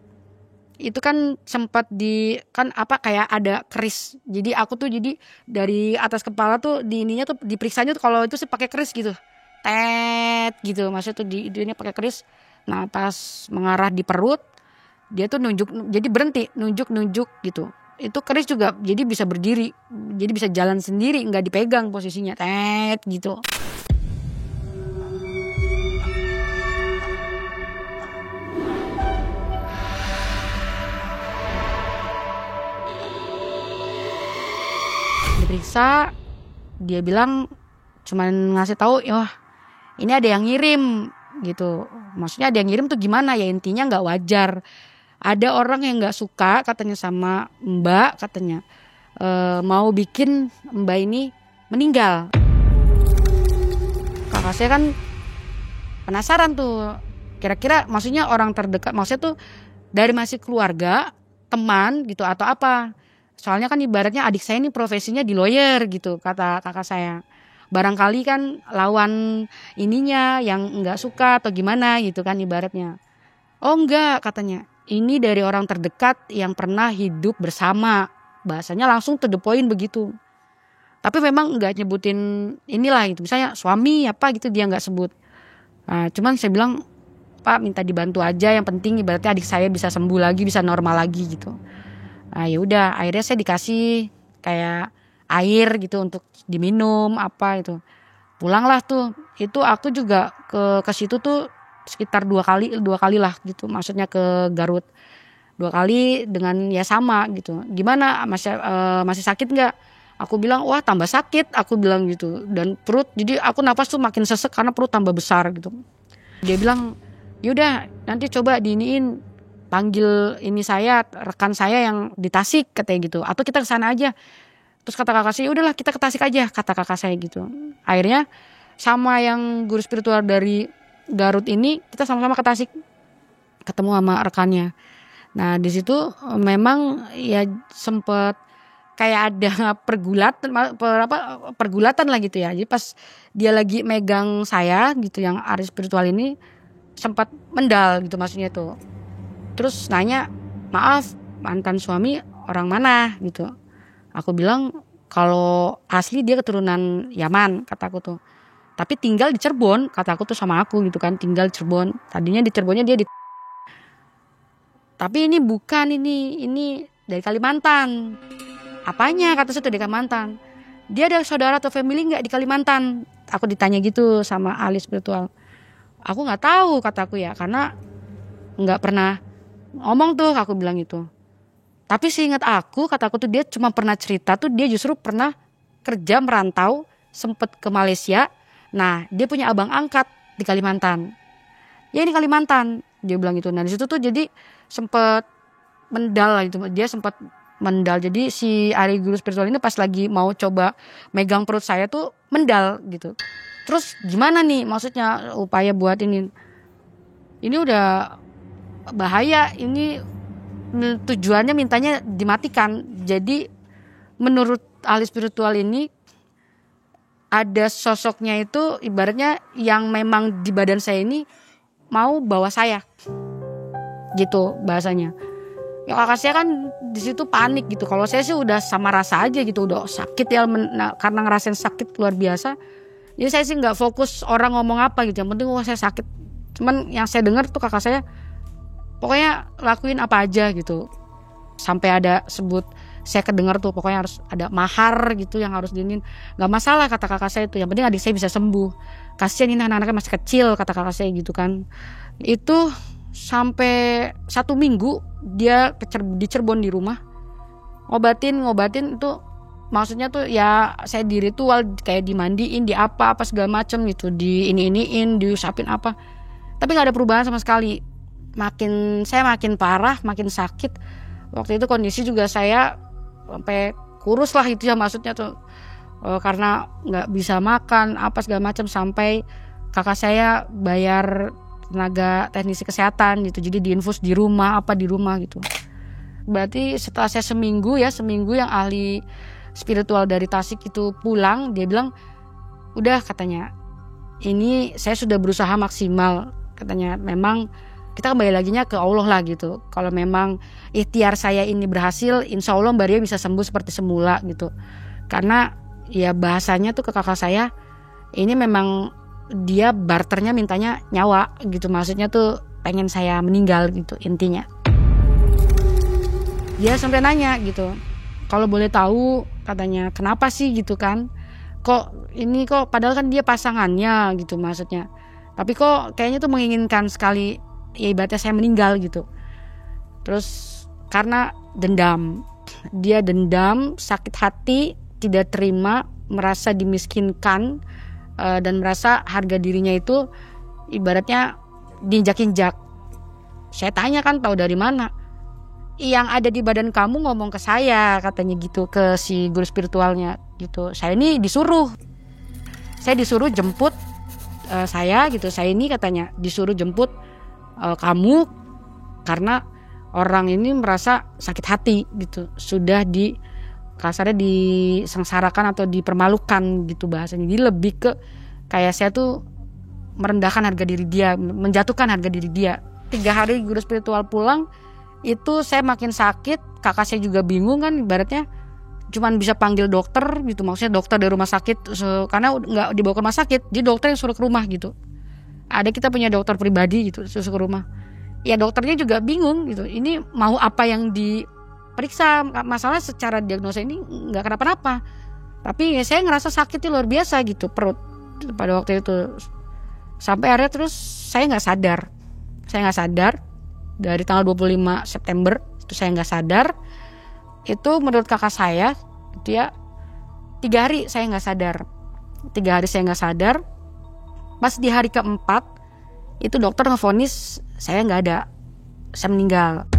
Itu kan sempat kayak ada keris. Jadi aku tuh jadi dari atas kepala tuh di ininya tuh diperiksanya tuh kalau itu sih pakai keris gitu. Tet gitu. Maksudnya tuh di ini pakai keris. Nah, pas mengarah di perut dia tuh nunjuk, jadi berhenti, nunjuk gitu. Itu keris juga jadi bisa berdiri. Jadi bisa jalan sendiri, enggak dipegang posisinya. Tet gitu. Diperiksa, dia bilang cuman ngasih tahu, wah ini ada yang ngirim gitu. Maksudnya ada yang ngirim tuh gimana ya, intinya nggak wajar. Ada orang yang nggak suka katanya sama Mbak, katanya mau bikin Mbak ini meninggal. Kakak saya kan penasaran tuh, kira-kira maksudnya orang terdekat, maksudnya tuh dari masih keluarga, teman gitu atau apa. Soalnya kan ibaratnya adik saya ini profesinya di lawyer gitu, kata kakak saya. barangkali kan lawan ininya yang nggak suka atau gimana gitu kan ibaratnya. Oh enggak, katanya, ini dari orang terdekat yang pernah hidup bersama, bahasanya langsung to the point begitu. Tapi memang nggak nyebutin inilah gitu, misalnya suami apa gitu dia nggak sebut. Nah, cuman saya bilang, Pak minta dibantu aja, yang penting ibaratnya adik saya bisa sembuh lagi, bisa normal lagi gitu. Nah ya udah, akhirnya saya dikasih kayak air gitu untuk diminum apa itu. Pulanglah tuh, itu aku juga ke situ tuh sekitar dua kali lah gitu, maksudnya ke Garut 2 kali dengan ya sama gitu. Gimana masih sakit nggak? Aku bilang wah tambah sakit, aku bilang gitu, dan perut, jadi aku napas tuh makin sesek karena perut tambah besar gitu. Dia bilang yaudah nanti coba diiniin, panggil ini saya, rekan saya yang di Tasik katanya gitu, atau kita kesana aja. Terus kata kakak saya udahlah kita ke Tasik aja, kata kakak saya gitu. Akhirnya sama yang guru spiritual dari Garut ini kita sama-sama ke Tasik, ketemu sama rekannya. Nah di situ memang ya sempet kayak ada pergulatan lah gitu ya. Jadi pas dia lagi megang saya gitu, yang Aris spiritual ini sempat mendal gitu maksudnya tuh. Terus nanya, maaf mantan suami orang mana gitu. Aku bilang kalau asli dia keturunan Yaman, kataku tuh. Tapi tinggal di Cirebon, kataku tuh sama aku gitu kan, tinggal di Cirebon. Tadinya di Cirebonnya dia di. Tapi ini bukan, ini dari Kalimantan. Apanya, kata saya tuh dari Kalimantan. Dia ada saudara atau family nggak di Kalimantan? Aku ditanya gitu sama ahli spiritual. Aku nggak tahu, kataku ya, karena nggak pernah ngomong tuh, aku bilang itu. Tapi seingat aku, kataku tuh dia cuma pernah cerita tuh dia justru pernah kerja merantau, sempet ke Malaysia. Nah dia punya abang angkat di Kalimantan. Ya ini Kalimantan, dia bilang gitu. Nah di situ tuh jadi sempet mendal lah itu, dia sempet mendal. Jadi si Ari guru spiritual ini pas lagi mau coba megang perut saya tuh mendal gitu. Terus gimana nih maksudnya upaya buat ini udah bahaya, ini tujuannya mintanya dimatikan. Jadi menurut ahli spiritual ini ada sosoknya itu ibaratnya yang memang di badan saya ini mau bawa saya gitu bahasanya. Ya kakak saya kan di situ panik gitu. Kalau saya sih udah sama rasa aja gitu, udah sakit ya karena ngerasain sakit luar biasa. Jadi saya sih nggak fokus orang ngomong apa gitu. Yang penting saya sakit. Cuman yang saya dengar tuh kakak saya pokoknya lakuin apa aja gitu. Sampai ada sebut, saya kedengar tuh pokoknya harus ada mahar gitu yang harus diinin. Gak masalah kata kakak saya itu, yang penting adik saya bisa sembuh. Kasian ini anak-anaknya masih kecil, kata kakak saya gitu kan. Itu sampai 1 minggu dia di Cirebon di rumah. Ngobatin itu maksudnya tuh ya saya di ritual kayak dimandiin, di apa segala macem gitu, di iniin, diusapin apa. Tapi gak ada perubahan sama sekali. Saya makin parah, makin sakit. Waktu itu kondisi juga saya sampai kurus lah itu ya maksudnya tuh, karena nggak bisa makan apa segala macam, sampai kakak saya bayar tenaga teknisi kesehatan gitu, jadi diinfus di rumah gitu. Berarti setelah saya seminggu yang ahli spiritual dari Tasik itu pulang, dia bilang udah, katanya ini saya sudah berusaha maksimal, katanya memang kita kembali laginya ke Allah lah gitu. Kalau memang ikhtiar saya ini berhasil, insya Allah Mbak Ria bisa sembuh seperti semula gitu. Karena ya bahasanya tuh ke kakak saya, ini memang dia barternya mintanya nyawa gitu. Maksudnya tuh pengen saya meninggal gitu intinya. Dia sampai nanya gitu, kalau boleh tahu katanya kenapa sih gitu kan. Kok padahal kan dia pasangannya gitu maksudnya. Tapi kok kayaknya tuh menginginkan sekali ya ibaratnya saya meninggal gitu. Terus karena dendam, dia dendam, sakit hati, tidak terima, merasa dimiskinkan, dan merasa harga dirinya itu ibaratnya diinjak-injak. Saya tanya kan tahu dari mana? Yang ada di badan kamu ngomong ke saya, katanya gitu, ke si guru spiritualnya gitu. Saya ini disuruh jemput saya gitu. Saya ini katanya disuruh jemput kamu karena orang ini merasa sakit hati gitu, sudah kasarnya disengsarakan atau dipermalukan gitu bahasanya. Jadi lebih ke kayak saya tuh merendahkan harga diri dia, menjatuhkan harga diri dia. 3 hari guru spiritual pulang, itu saya makin sakit, kakak saya juga bingung kan, ibaratnya cuman bisa panggil dokter gitu, maksudnya dokter dari rumah sakit, karena nggak dibawa ke rumah sakit, jadi dokter yang suruh ke rumah gitu. Ada kita punya dokter pribadi gitu, suruh ke rumah. Ya dokternya juga bingung gitu, ini mau apa yang diperiksa, masalah secara diagnosa ini nggak kenapa-napa, tapi ya saya ngerasa sakitnya luar biasa gitu perut pada waktu itu. Sampai akhirnya terus saya nggak sadar dari tanggal 25 September itu saya nggak sadar. Itu menurut kakak saya dia 3 hari saya nggak sadar. 3 hari saya nggak sadar. Pas di hari keempat itu dokter ngevonis saya nggak ada, saya meninggal.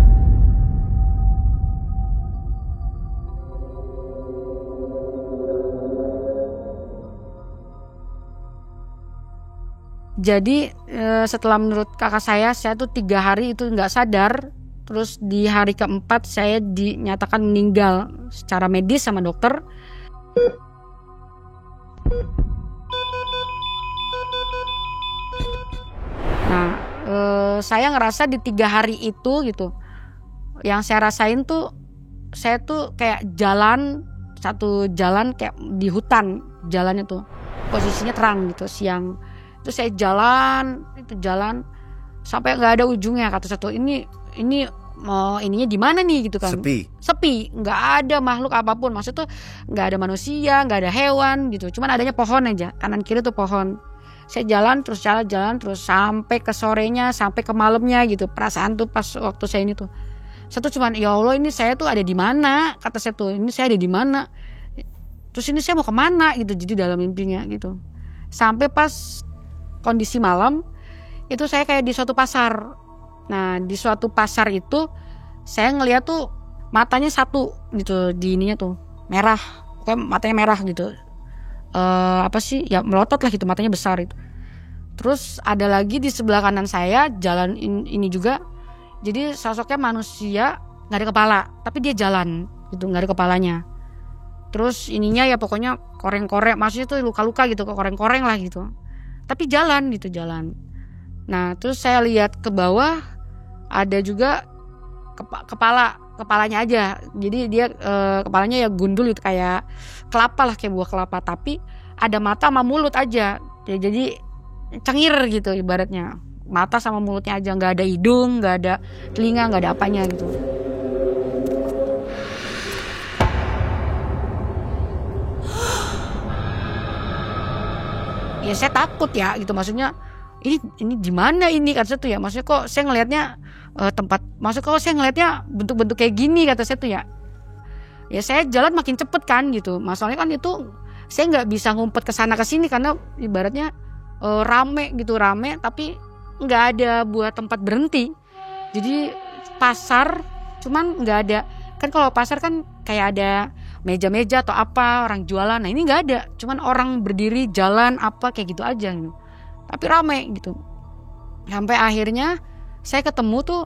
Jadi setelah menurut kakak saya tuh 3 hari itu nggak sadar. Terus di hari keempat saya dinyatakan meninggal secara medis sama dokter. Nah saya ngerasa di 3 hari itu gitu, yang saya rasain tuh saya tuh kayak satu jalan kayak di hutan, jalannya tuh posisinya terang gitu siang. Itu saya jalan sampai nggak ada ujungnya, kata satu ini mau ininya di mana nih gitu kan. Sepi, nggak ada makhluk apapun, maksud tuh nggak ada manusia, nggak ada hewan gitu, cuman adanya pohon aja, kanan kiri tuh pohon. Saya jalan terus sampai ke sorenya, sampai ke malamnya gitu. Perasaan tuh pas waktu saya ini tuh, saya tuh cuman ya Allah ini saya tuh ada di mana, kata saya tuh ini saya ada di mana, terus ini saya mau kemana gitu, jadi dalam mimpinya gitu. Sampai pas kondisi malam itu saya kayak di suatu pasar. Nah di suatu pasar itu saya ngeliat tuh matanya satu gitu, di ininya tuh merah, pokoknya matanya merah gitu. Apa sih ya, melotot lah gitu, matanya besar itu. Terus ada lagi di sebelah kanan saya jalan ini juga, jadi sosoknya manusia nggak ada kepala tapi dia jalan gitu, nggak ada kepalanya. Terus ininya ya pokoknya koreng-koreng, maksudnya tuh luka-luka gitu, koreng-koreng lah gitu, tapi jalan. Nah terus saya lihat ke bawah ada juga kepalanya aja, jadi dia kepalanya ya gundul itu kayak kelapa lah, kayak buah kelapa, tapi ada mata sama mulut aja ya, jadi cengir gitu ibaratnya, mata sama mulutnya aja, nggak ada hidung, nggak ada telinga, nggak ada apanya gitu. Ya saya takut ya gitu, maksudnya ini di mana ini, kata saya tuh ya, maksudnya kok saya ngelihatnya bentuk-bentuk kayak gini, kata saya tuh ya. Ya saya jalan makin cepet kan gitu, masalahnya kan itu saya nggak bisa ngumpet ke sana ke sini karena ibaratnya rame tapi nggak ada buat tempat berhenti. Jadi pasar cuman nggak ada, kan kalau pasar kan kayak ada meja-meja atau apa orang jualan, nah ini nggak ada, cuman orang berdiri jalan apa kayak gitu aja gitu. Tapi rame gitu. Sampai akhirnya saya ketemu tuh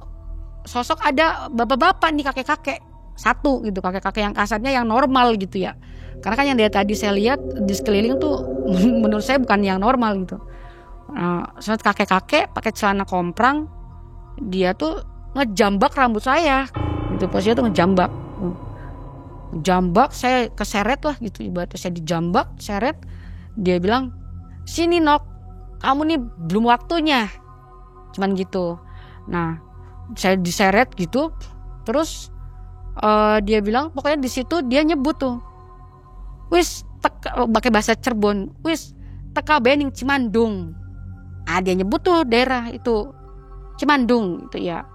sosok ada bapak-bapak nih, kakek-kakek satu gitu, kakek-kakek yang kasarnya yang normal gitu ya, karena kan yang dari tadi saya lihat di sekeliling tuh menurut saya bukan yang normal gitu. Soalnya kakek-kakek pakai celana komprang, dia tuh ngejambak rambut saya gitu, posisinya tuh ngejambak, saya keseret lah gitu, ibaratnya saya dijambak, seret. Dia bilang, sini Nok, kamu nih belum waktunya, cuman gitu. Nah saya diseret gitu, terus dia bilang pokoknya di situ dia nyebut tuh, wis pakai bahasa Cirebon, wis teka bening Cimandung. Dia nyebut tuh daerah itu Cimandung itu ya.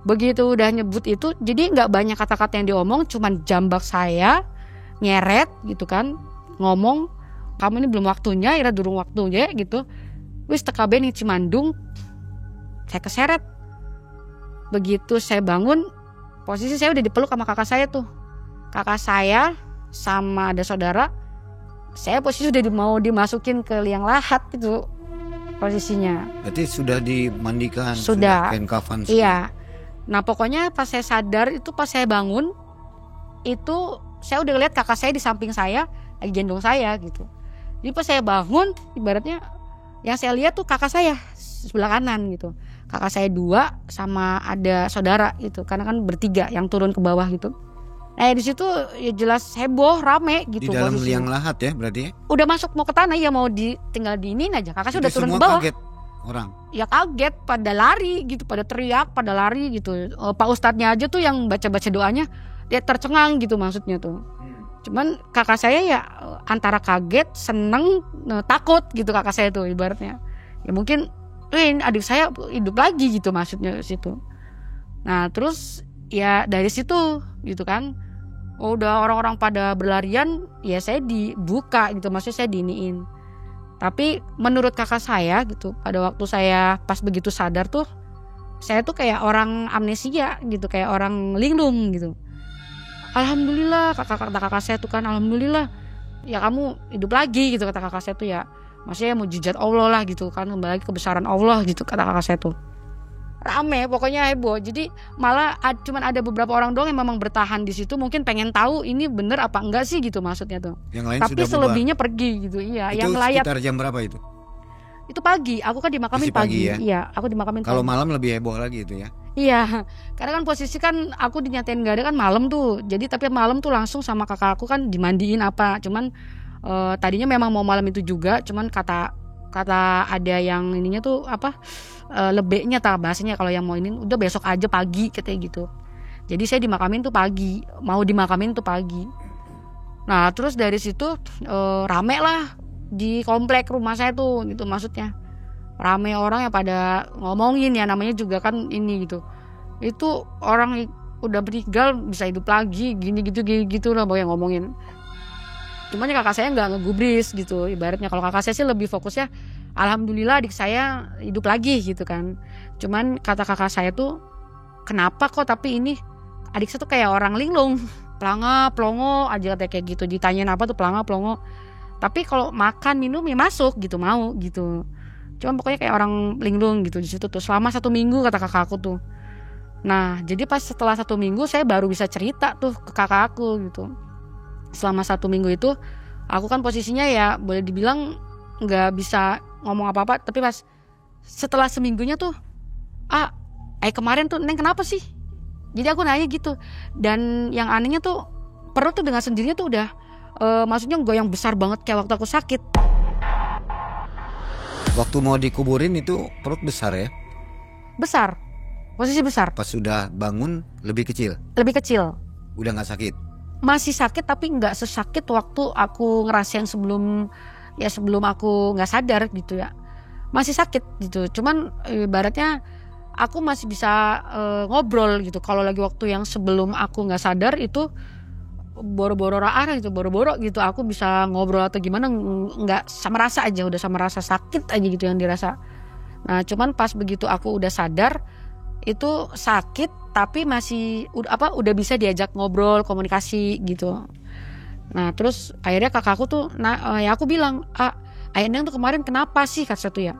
Begitu udah nyebut itu, jadi nggak banyak kata-kata yang diomong, cuman jambak saya, nyeret gitu kan, ngomong kamu ini belum waktunya, ira durung waktunya gitu. Wis teka bening Cimandung. Saya keseret. Begitu saya bangun, posisi saya udah dipeluk sama kakak saya tuh. Kakak saya sama ada saudara, saya posisi udah mau dimasukin ke liang lahat gitu posisinya. Berarti sudah dimandikan, sudah kain kafan. Iya. Nah pokoknya pas saya sadar itu, pas saya bangun itu saya udah lihat kakak saya di samping saya lagi gendong saya gitu. Jadi pas saya bangun, ibaratnya yang saya lihat tuh kakak saya sebelah kanan gitu. Kakak saya 2 sama ada saudara gitu. Karena kan bertiga yang turun ke bawah gitu. Nah di situ ya jelas heboh, rame gitu. Di dalam posisinya. liang lahat ya berarti ya? Udah masuk mau ke tanah ya mau tinggal diinin aja. Kakak saya udah turun ke bawah. Kaget orang. Ya kaget, pada lari gitu, pada teriak, pada lari gitu. Pak Ustadznya aja tuh yang baca-baca doanya dia tercengang gitu maksudnya tuh. Cuman kakak saya ya antara kaget, seneng, takut gitu kakak saya tuh ibaratnya. Ya mungkin adik saya hidup lagi gitu maksudnya situ. Nah terus ya dari situ gitu kan, udah orang-orang pada berlarian, ya saya dibuka gitu, maksudnya saya diiniin. Tapi menurut kakak saya gitu, pada waktu saya pas begitu sadar tuh, saya tuh kayak orang amnesia gitu, kayak orang linglung gitu. Alhamdulillah kata kakak saya tuh kan, alhamdulillah ya kamu hidup lagi gitu kata kakak saya tuh ya. Maksudnya mujizat Allah lah gitu kan, kembali lagi kebesaran Allah gitu kata kakak saya tuh. Rame pokoknya heboh. Jadi malah cuman ada beberapa orang doang yang memang bertahan di situ, mungkin pengen tahu ini bener apa enggak sih gitu maksudnya tuh. Yang lain tapi sudah selebihnya pergi gitu. Iya, itu yang melayat. Sekitar jam berapa itu? Itu pagi, aku kan dimakamin pagi pagi ya? Iya, aku dimakamin Kalau pagi. malam lebih heboh lagi itu ya? Iya, karena kan posisi kan aku dinyatain gak ada kan malam tuh. Jadi tapi malam tuh langsung sama kakak aku kan dimandiin apa. Cuman tadinya memang mau malam itu juga, cuman kata ada yang ininya tuh apa lebeknya tak bahasanya, kalau yang mau ini udah besok aja pagi katanya gitu. Jadi saya dimakamin tuh pagi, mau dimakamin tuh pagi. Nah terus dari situ rame lah di komplek rumah saya tuh gitu, maksudnya rame orang yang pada ngomongin ya, namanya juga kan ini gitu, itu orang udah meninggal bisa hidup lagi gini gitu lah yang ngomongin. Cuman ya kakak saya nggak ngegubris gitu ibaratnya. Kalau kakak saya sih lebih fokusnya alhamdulillah adik saya hidup lagi gitu kan. Cuman kata kakak saya tuh, kenapa kok tapi ini adik saya tuh kayak orang linglung, pelanga pelongo aja kayak gitu, ditanyain apa tuh pelanga pelongo, tapi kalau makan minum ya masuk gitu, mau gitu. Cuman pokoknya kayak orang linglung gitu di situ tuh selama 1 minggu kata kakak aku tuh. Nah jadi pas setelah 1 minggu saya baru bisa cerita tuh ke kakak aku gitu. Selama 1 minggu itu aku kan posisinya ya boleh dibilang nggak bisa ngomong apa-apa, tapi pas setelah seminggunya tuh kemarin tuh Neng kenapa sih, jadi aku nanya gitu. Dan yang anehnya tuh perut tuh dengan sendirinya tuh udah maksudnya goyang besar banget kayak waktu aku sakit. Waktu mau dikuburin itu perut besar ya? Besar, posisi besar. Pas sudah bangun lebih kecil? Lebih kecil. Udah gak sakit? Masih sakit tapi gak sesakit waktu aku ngerasain sebelum aku gak sadar gitu ya. Masih sakit gitu, cuman ibaratnya aku masih bisa ngobrol gitu. Kalau lagi waktu yang sebelum aku gak sadar itu boro-boro gitu, aku bisa ngobrol atau gimana nggak sama rasa aja, udah sama rasa sakit aja gitu yang dirasa. Nah cuman pas begitu aku udah sadar itu sakit tapi masih udah bisa diajak ngobrol, komunikasi gitu. Nah terus akhirnya kakakku tuh ya aku bilang, Ayah Neng tuh kemarin kenapa sih kata saya tuh ya.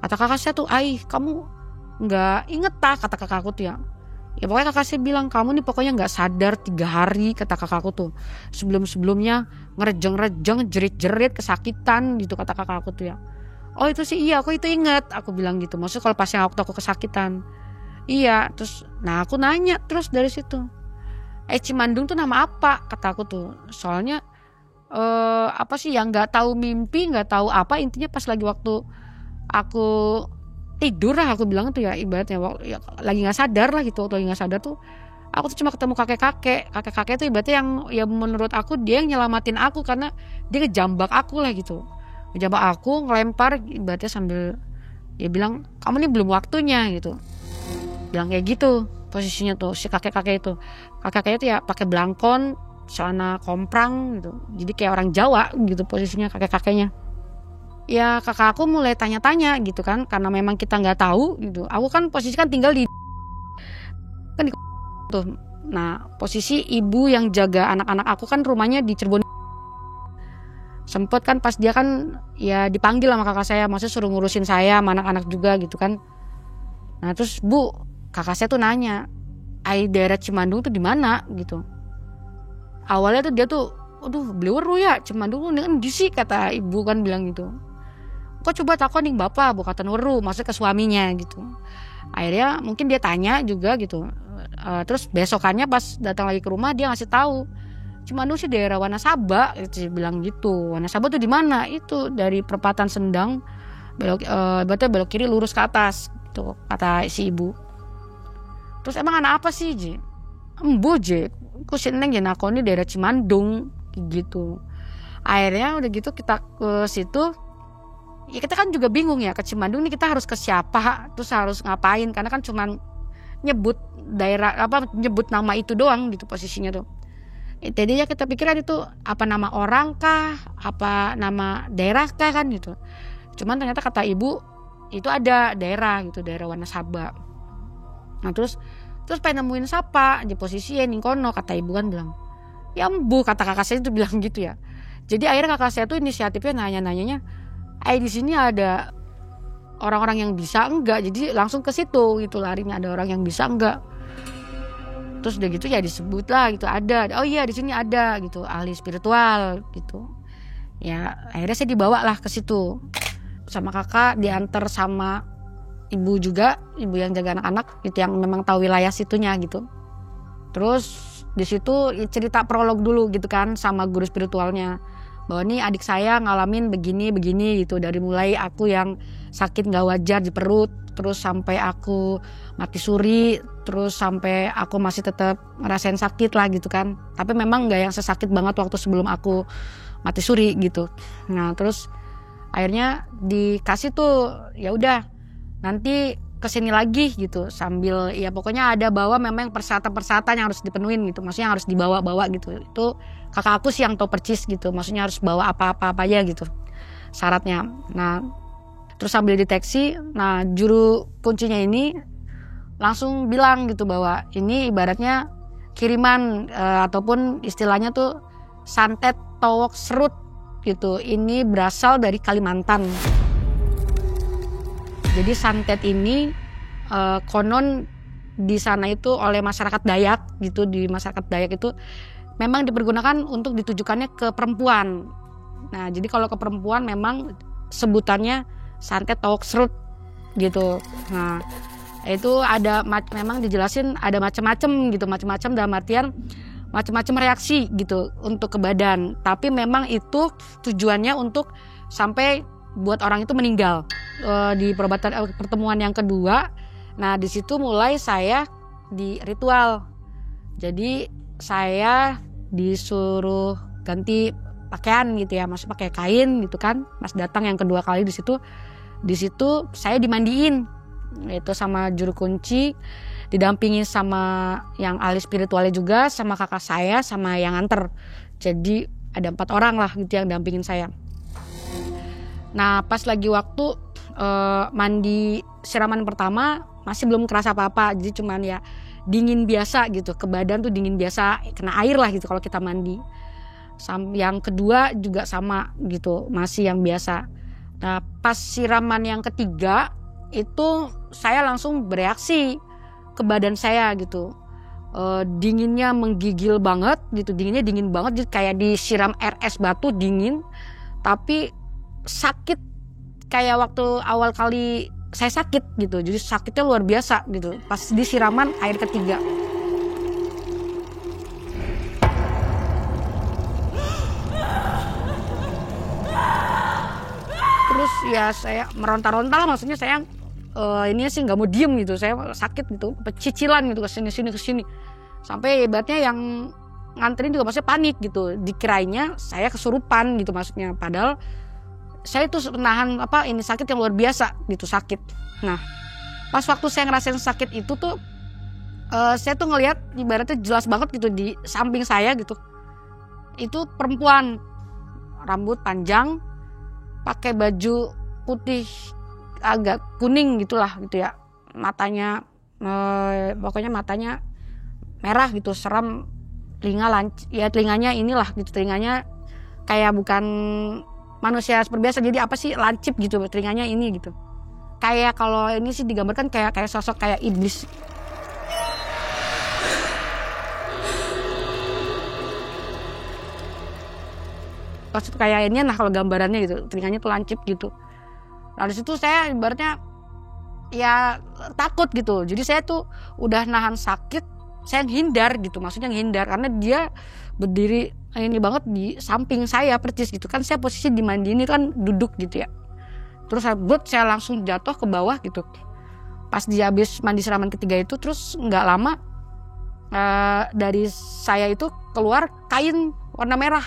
Kata kakak saya tuh, kamu nggak inget kata kakakku tuh ya. Ya pokoknya kakak saya bilang, kamu nih pokoknya gak sadar 3 hari kata kakakku tuh. Sebelum-sebelumnya ngerejeng-rejeng, jerit-jerit, kesakitan gitu kata kakakku tuh ya. Oh itu sih iya, aku itu inget, aku bilang gitu. Maksudnya kalau pas yang waktu aku kesakitan. Iya, terus nah aku nanya terus dari situ. Cimandung tuh nama apa kata aku tuh. Soalnya apa sih yang gak tahu mimpi, gak tahu apa, intinya pas lagi waktu aku tidur lah aku bilang tuh ya, ibaratnya ya, lagi nggak sadar lah gitu. Waktu lagi nggak sadar tuh aku tuh cuma ketemu kakek tuh ibaratnya yang ya menurut aku dia yang nyelamatin aku, karena dia ngejambak aku lah gitu, ngejambak aku, ngelempar ibaratnya sambil dia bilang kamu nih belum waktunya gitu, bilang kayak gitu posisinya tuh si kakek itu. Kakeknya tuh ya pakai belangkon, celana komprang gitu, jadi kayak orang Jawa gitu posisinya kakeknya. Ya kakak aku mulai tanya-tanya gitu kan, karena memang kita nggak tahu gitu. Aku kan posisi kan tinggal di tuh. Nah posisi ibu yang jaga anak-anak aku kan rumahnya di Cirebon. Sempet kan pas dia kan ya dipanggil sama kakak saya, maksudnya suruh ngurusin saya sama anak-anak juga gitu kan. Nah terus kakak saya tuh nanya, daerah Cimandung tuh di mana gitu. awalnya tuh dia tuh, aduh beliweru ya, cuman dulu dengan sih kata ibu kan bilang gitu. Kok coba takon nih bapak, bukan weru, maksudnya ke suaminya gitu. Akhirnya mungkin dia tanya juga gitu. Terus besokannya pas datang lagi ke rumah dia ngasih tahu, cuman dulu sih daerah Wanasaba, dia bilang gitu. Wanasaba tuh di mana? Itu dari perempatan Sendang, belok kiri lurus ke atas, gitu kata si ibu. Terus emang anak apa sih Ji? Embu Ji, ku seneng ya nakoni daerah Cimandung gitu. Akhirnya udah gitu kita ke situ. Ya kita kan juga bingung ya, ke Cimandung nih kita harus ke siapa, terus harus ngapain, karena kan cuman nyebut daerah nyebut nama itu doang gitu posisinya tuh. Tadinya kita pikiran itu apa nama orang kah, apa nama daerah kah kan gitu. Cuman ternyata kata ibu itu ada daerah gitu, daerah Wanasaba. Nah terus pengen nemuin siapa di posisi yang kono, kata ibu kan bilang, ya embu, kata kakak saya itu bilang gitu ya. Jadi akhirnya kakak saya tuh inisiatifnya nanya-nanyanya, di sini ada orang-orang yang bisa enggak, jadi langsung ke situ gitu larinya, ada orang yang bisa enggak. Terus udah gitu ya disebut lah gitu, ada, oh iya di sini ada gitu ahli spiritual gitu. Ya akhirnya saya dibawa lah ke situ sama kakak, diantar sama ibu juga, ibu yang jaga anak-anak gitu, yang memang tahu wilayah situnya gitu. Terus di situ cerita prolog dulu gitu kan sama guru spiritualnya, bahwa nih adik saya ngalamin begini gitu, dari mulai aku yang sakit nggak wajar di perut, terus sampai aku mati suri, terus sampai aku masih tetap ngerasain sakit lah gitu kan, tapi memang nggak yang sesakit banget waktu sebelum aku mati suri gitu. Nah terus akhirnya dikasih tuh, ya udah nanti kesini lagi gitu, sambil ya pokoknya ada bawa memang persyaratan yang harus dipenuhin gitu, maksudnya harus dibawa gitu. Itu kakak aku sih yang tahu percis gitu, maksudnya harus bawa apa aja gitu syaratnya. Nah terus sambil deteksi, nah juru kuncinya ini langsung bilang gitu bahwa ini ibaratnya kiriman ataupun istilahnya tuh santet towok serut gitu, ini berasal dari Kalimantan. Jadi santet ini konon di sana itu oleh masyarakat Dayak gitu, di masyarakat Dayak itu memang dipergunakan untuk ditujukannya ke perempuan. Nah jadi kalau ke perempuan memang sebutannya santet towok serut gitu. Nah itu ada memang dijelasin ada macam-macam gitu, macam-macam dalam artian macam-macam reaksi gitu untuk ke badan, tapi memang itu tujuannya untuk sampai buat orang itu meninggal. Di pertemuan yang kedua, nah di situ mulai saya di ritual. Jadi saya disuruh ganti pakaian gitu ya, masih pakai kain gitu kan. Mas datang yang kedua kali di situ saya dimandiin, itu sama juru kunci, didampingi sama yang ahli spiritualnya juga, sama kakak saya, sama yang nganter. Jadi ada 4 orang lah gitu yang dampingin saya. Nah pas lagi waktu mandi siraman pertama masih belum kerasa apa-apa, jadi cuman ya dingin biasa gitu, ke badan tuh dingin biasa, kena air lah gitu kalau kita mandi. Yang kedua juga sama gitu, masih yang biasa. Nah pas siraman yang ketiga itu saya langsung bereaksi ke badan saya gitu, dinginnya menggigil banget gitu, dinginnya dingin banget, jadi kayak disiram air es batu dingin, tapi sakit kayak waktu awal kali saya sakit gitu. Jadi sakitnya luar biasa gitu pas disiraman air ketiga. Terus ya saya meronta-ronta lah, maksudnya saya ini sih nggak mau diem gitu, saya sakit gitu, pecicilan gitu kesini sampai ibaratnya yang nganterin juga maksudnya panik gitu, dikirainya saya kesurupan gitu maksudnya, padahal saya tuh menahan ini sakit yang luar biasa gitu, sakit. Nah pas waktu saya ngerasain sakit itu tuh saya tuh ngelihat ibaratnya jelas banget gitu di samping saya gitu, itu perempuan, rambut panjang, pakai baju putih agak kuning gitulah gitu ya, matanya pokoknya matanya merah gitu, seram, telinganya inilah gitu, telinganya kayak bukan manusia seperti biasa, jadi apa sih lancip gitu telinganya ini gitu, kayak kalau ini sih digambarkan kayak sosok kayak iblis. maksud kayak ini nah kalau gambarannya gitu, telinganya tuh lancip gitu. Nah di situ saya ibaratnya ya takut gitu. Jadi saya tuh udah nahan sakit, saya ngehindar gitu, maksudnya ngehindar karena dia berdiri ini banget di samping saya persis gitu kan, saya posisi di mandi ini kan duduk gitu ya. Terus saya langsung jatuh ke bawah gitu. Pas dia habis mandi siraman ketiga itu, terus nggak lama dari saya itu keluar kain warna merah.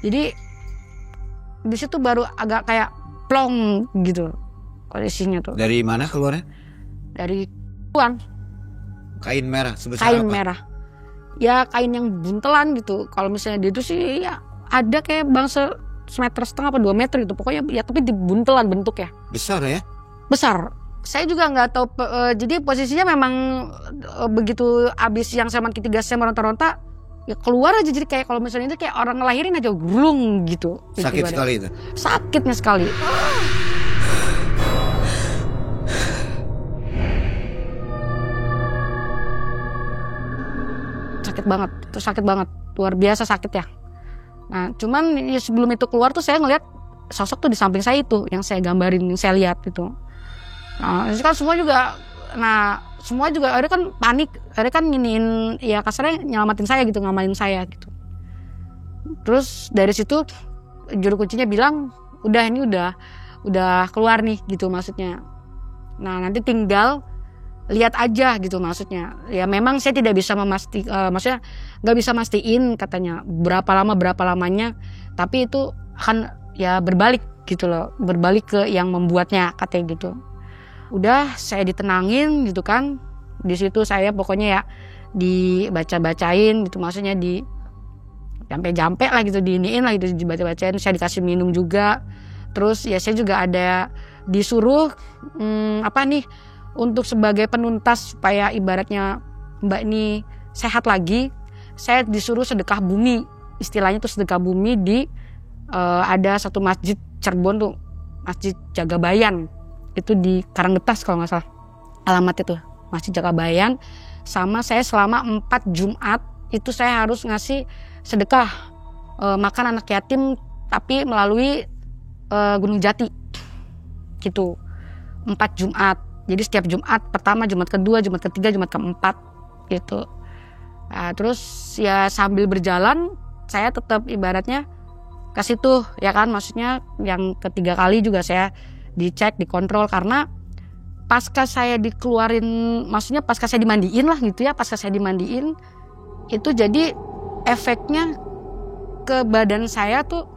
Jadi di situ baru agak kayak plong gitu kondisinya tuh. Dari mana keluarnya? Dari tuan. Kain merah sebesar Kain apa? merah. Ya kain yang buntelan gitu. Kalau misalnya dia itu sih ya ada kayak bangsa semeter setengah apa 2 meter gitu. Pokoknya ya tapi dibuntelan bentuknya. Besar ya? Besar. Saya juga nggak tahu. Jadi posisinya memang begitu abis yang siraman ketiga saya meronta-ronta. Ya keluar aja, jadi kayak kalau misalnya itu kayak orang ngelahirin aja gulung gitu. Sakit sekali itu. Sakitnya sekali. Sakit banget, itu sakit banget, luar biasa sakit ya. Nah cuman ya sebelum itu keluar tuh saya ngeliat sosok tuh di samping saya itu yang saya gambarin, yang saya lihat itu. Nah itu kan semua juga, semua juga akhirnya kan panik, akhirnya kan nginiin ya kasarnya nyelamatin saya gitu, ngamanin saya gitu. Terus dari situ juru kuncinya bilang udah ini udah keluar nih gitu maksudnya. Nah nanti tinggal lihat aja gitu maksudnya. Ya memang saya tidak bisa maksudnya nggak bisa mastiin katanya berapa lamanya, tapi itu akan ya berbalik gitu loh, berbalik ke yang membuatnya katanya gitu. Udah saya ditenangin gitu kan, di situ saya pokoknya ya dibaca-bacain gitu, maksudnya di jampe lah gitu, diiniin lah gitu, dibaca-bacain, saya dikasih minum juga. Terus ya saya juga ada disuruh untuk sebagai penuntas supaya ibaratnya Mbak ini sehat lagi, saya disuruh sedekah bumi, istilahnya tuh sedekah bumi di ada satu masjid Cirebon tuh, Masjid Jagabayan. Itu di Karanggetas kalau nggak salah alamat itu, Masjid Jagabayan. Sama saya selama 4 Jumat itu saya harus ngasih sedekah makan anak yatim tapi melalui Gunung Jati gitu, 4 Jumat. Jadi setiap Jumat pertama, Jumat kedua, Jumat ketiga, Jumat keempat gitu. Nah, terus ya sambil berjalan saya tetap ibaratnya ke situ ya kan, maksudnya yang ketiga kali juga saya dicek, dikontrol, karena pasca saya dikeluarin, maksudnya pasca saya dimandiin lah gitu ya, pasca saya dimandiin itu jadi efeknya ke badan saya tuh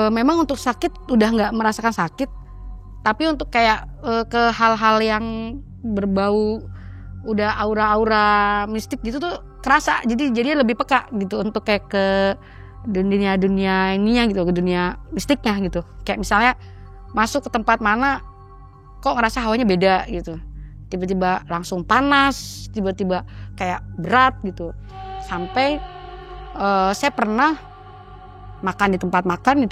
memang untuk sakit udah nggak merasakan sakit, tapi untuk kayak ke hal-hal yang berbau udah aura-aura mistik gitu tuh kerasa, jadi lebih peka gitu untuk kayak ke dunia ininya gitu, ke dunia mistiknya gitu. Kayak misalnya masuk ke tempat mana kok ngerasa hawanya beda gitu, tiba-tiba langsung panas, tiba-tiba kayak berat gitu. Sampai saya pernah makan di tempat makan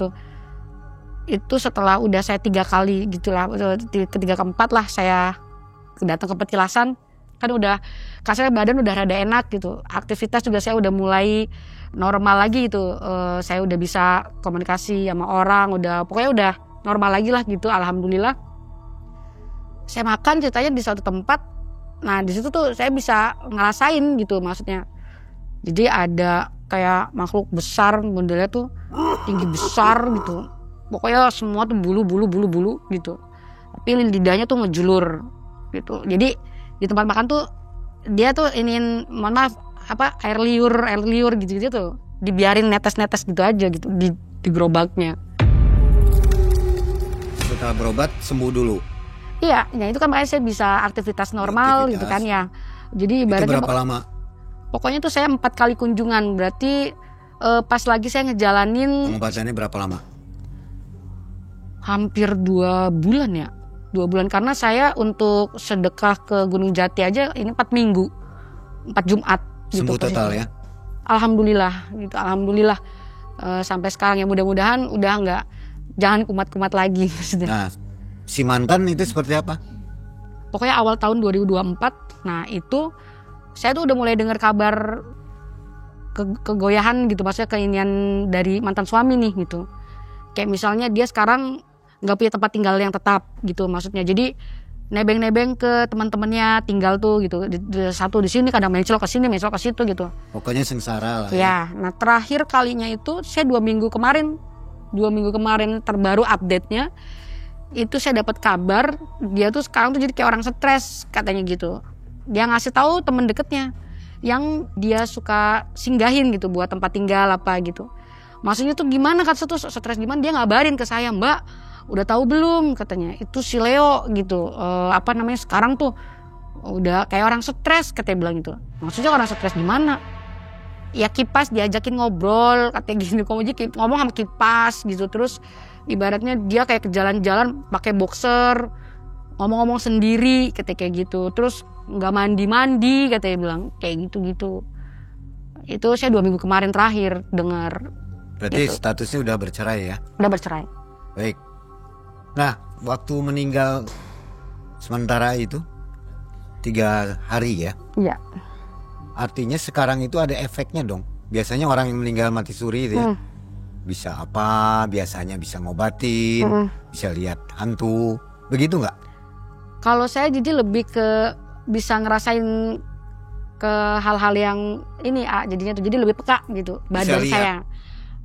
itu setelah udah saya 3 kali gitulah, ketiga keempat lah saya datang ke petilasan, kan udah kasarnya badan udah rada enak gitu, aktivitas juga saya udah mulai normal lagi gitu, saya udah bisa komunikasi sama orang, pokoknya udah normal lagi lah gitu, alhamdulillah. Saya makan ceritanya di suatu tempat, nah di situ tuh saya bisa ngerasain gitu maksudnya. Jadi ada kayak makhluk besar, modelnya tuh tinggi besar gitu, pokoknya semua tuh bulu gitu, tapi lidahnya tuh ngejulur gitu. Jadi di tempat makan tuh dia tuh mohon maaf air liur gitu tuh dibiarin netes gitu aja gitu di gerobaknya. Setelah berobat sembuh dulu. Iya, ya itu kan makanya saya bisa aktivitas normal gitu kan ya. Jadi ibaratnya itu berapa lama? Pokoknya tuh saya 4 kali kunjungan, berarti pas lagi saya ngejalanin. Pengobatannya berapa lama? Hampir 2 bulan ya. 2 bulan karena saya untuk sedekah ke Gunung Jati aja ini 4 minggu. 4 Jumat gitu. Sembuh total ya? Alhamdulillah gitu, alhamdulillah. Sampai sekarang ya mudah-mudahan udah jangan kumat-kumat lagi maksudnya. Nah, Si mantan itu seperti apa? Pokoknya awal tahun 2024. Nah itu saya tuh udah mulai dengar kabar kegoyahan gitu, maksudnya keinian dari mantan suami nih gitu. Kayak misalnya dia sekarang nggak punya tempat tinggal yang tetap gitu, maksudnya. Jadi nebeng-nebeng ke teman-temannya tinggal tuh gitu. Satu di sini, kadang mencol ke sini, mencol ke situ gitu. Pokoknya sengsara lah. Ya, nah terakhir kalinya itu saya 2 minggu kemarin terbaru update-nya itu saya dapat kabar dia tuh sekarang tuh jadi kayak orang stres katanya gitu. Dia ngasih tahu temen deketnya yang dia suka singgahin gitu buat tempat tinggal apa gitu. Maksudnya tuh gimana, kata tuh stres gimana, dia ngabarin ke saya, Mbak udah tahu belum katanya itu si Leo gitu, sekarang tuh udah kayak orang stres katanya bilang gitu. Maksudnya orang stres gimana? Ya kipas diajakin ngobrol katanya gini, ngomong sama kipas gitu. Terus ibaratnya dia kayak ke jalan-jalan pakai boxer, ngomong-ngomong sendiri katanya kayak gitu. Terus nggak mandi katanya bilang kayak gitu. Itu saya 2 minggu kemarin terakhir dengar. Berarti gitu. Statusnya udah bercerai ya? Udah bercerai. Baik. Nah, waktu meninggal sementara itu 3 hari ya? Iya. Artinya sekarang itu ada efeknya dong. Biasanya orang yang meninggal mati suri itu ya, bisa apa? Biasanya bisa ngobatin, bisa lihat hantu, begitu nggak? Kalau saya jadi lebih ke bisa ngerasain ke hal-hal yang ini jadinya tuh jadi lebih peka gitu badan saya.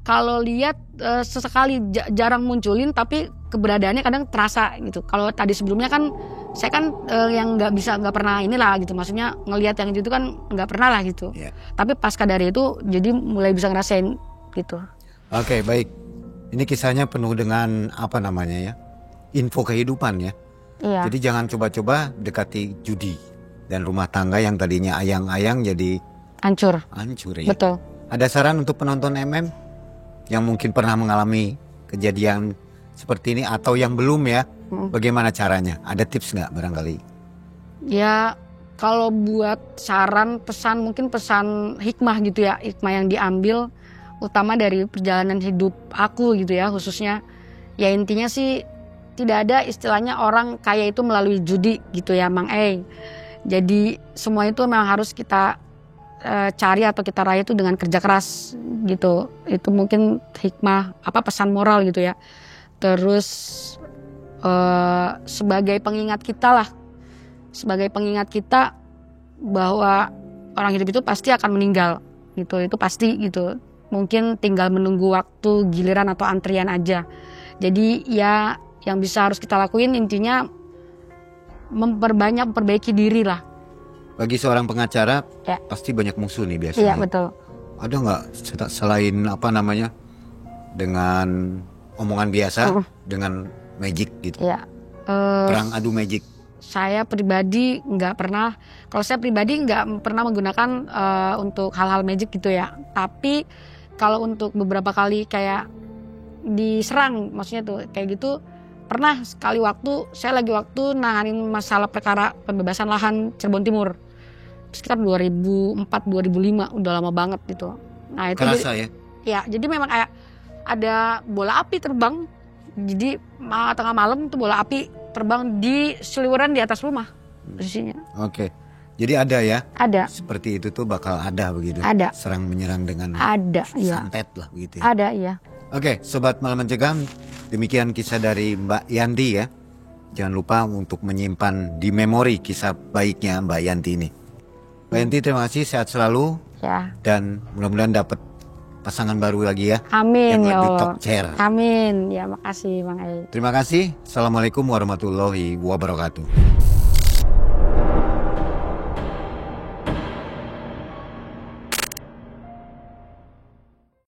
Kalau lihat sesekali jarang munculin, tapi keberadaannya kadang terasa gitu. Kalau tadi sebelumnya kan saya kan yang nggak pernah inilah gitu, maksudnya ngelihat yang itu kan nggak pernah lah gitu. Yeah. Tapi pasca dari itu jadi mulai bisa ngerasain gitu. Oke, baik. Ini kisahnya penuh dengan info kehidupan ya. Iya. Jadi jangan coba-coba dekati judi dan rumah tangga yang tadinya ayang-ayang jadi hancur ya. Betul. Ada saran untuk penonton yang mungkin pernah mengalami kejadian seperti ini atau yang belum ya? Bagaimana caranya? Ada tips nggak barangkali? Ya kalau buat saran, mungkin pesan hikmah gitu ya, hikmah yang diambil utama dari perjalanan hidup aku gitu ya, khususnya ya intinya sih tidak ada istilahnya orang kaya itu melalui judi gitu ya Mang Jadi semua itu memang harus kita cari atau kita raih itu dengan kerja keras gitu. Itu mungkin hikmah pesan moral gitu ya. Terus sebagai pengingat kita bahwa orang hidup itu pasti akan meninggal gitu, itu pasti gitu. Mungkin tinggal menunggu waktu giliran atau antrian aja. Jadi ya yang bisa harus kita lakuin intinya memperbaiki diri lah. Bagi seorang pengacara pasti banyak musuh nih biasanya. Iya betul. Ada nggak selain dengan omongan biasa, dengan magic gitu? Iya. Perang adu magic. Saya pribadi nggak pernah. Kalau saya pribadi nggak pernah menggunakan untuk hal-hal magic gitu ya. Tapi kalau untuk beberapa kali kayak diserang, maksudnya tuh kayak gitu. Pernah sekali saya lagi nanganin masalah perkara pembebasan lahan Cirebon Timur. Sekitar 2004-2005, udah lama banget gitu. Nah itu kerasa ya? Ya, jadi memang kayak ada bola api terbang. Jadi tengah malam tuh bola api terbang di seliweran di atas rumah posisinya. Oke. Jadi ada ya? Ada. Seperti itu tuh bakal ada begitu? Ada. Serang menyerang dengan santet lah begitu ya? Ada, iya. Oke, Sobat Malam Mencekam, demikian kisah dari Mbak Yanti ya. Jangan lupa untuk menyimpan di memori kisah baiknya Mbak Yanti ini. Mbak Yanti, terima kasih, sehat selalu. Ya. Dan mudah-mudahan dapat pasangan baru lagi ya. Amin yang ya lebih Allah. top chair. Amin. Ya makasih Bang Ai. Terima kasih. Assalamualaikum warahmatullahi wabarakatuh.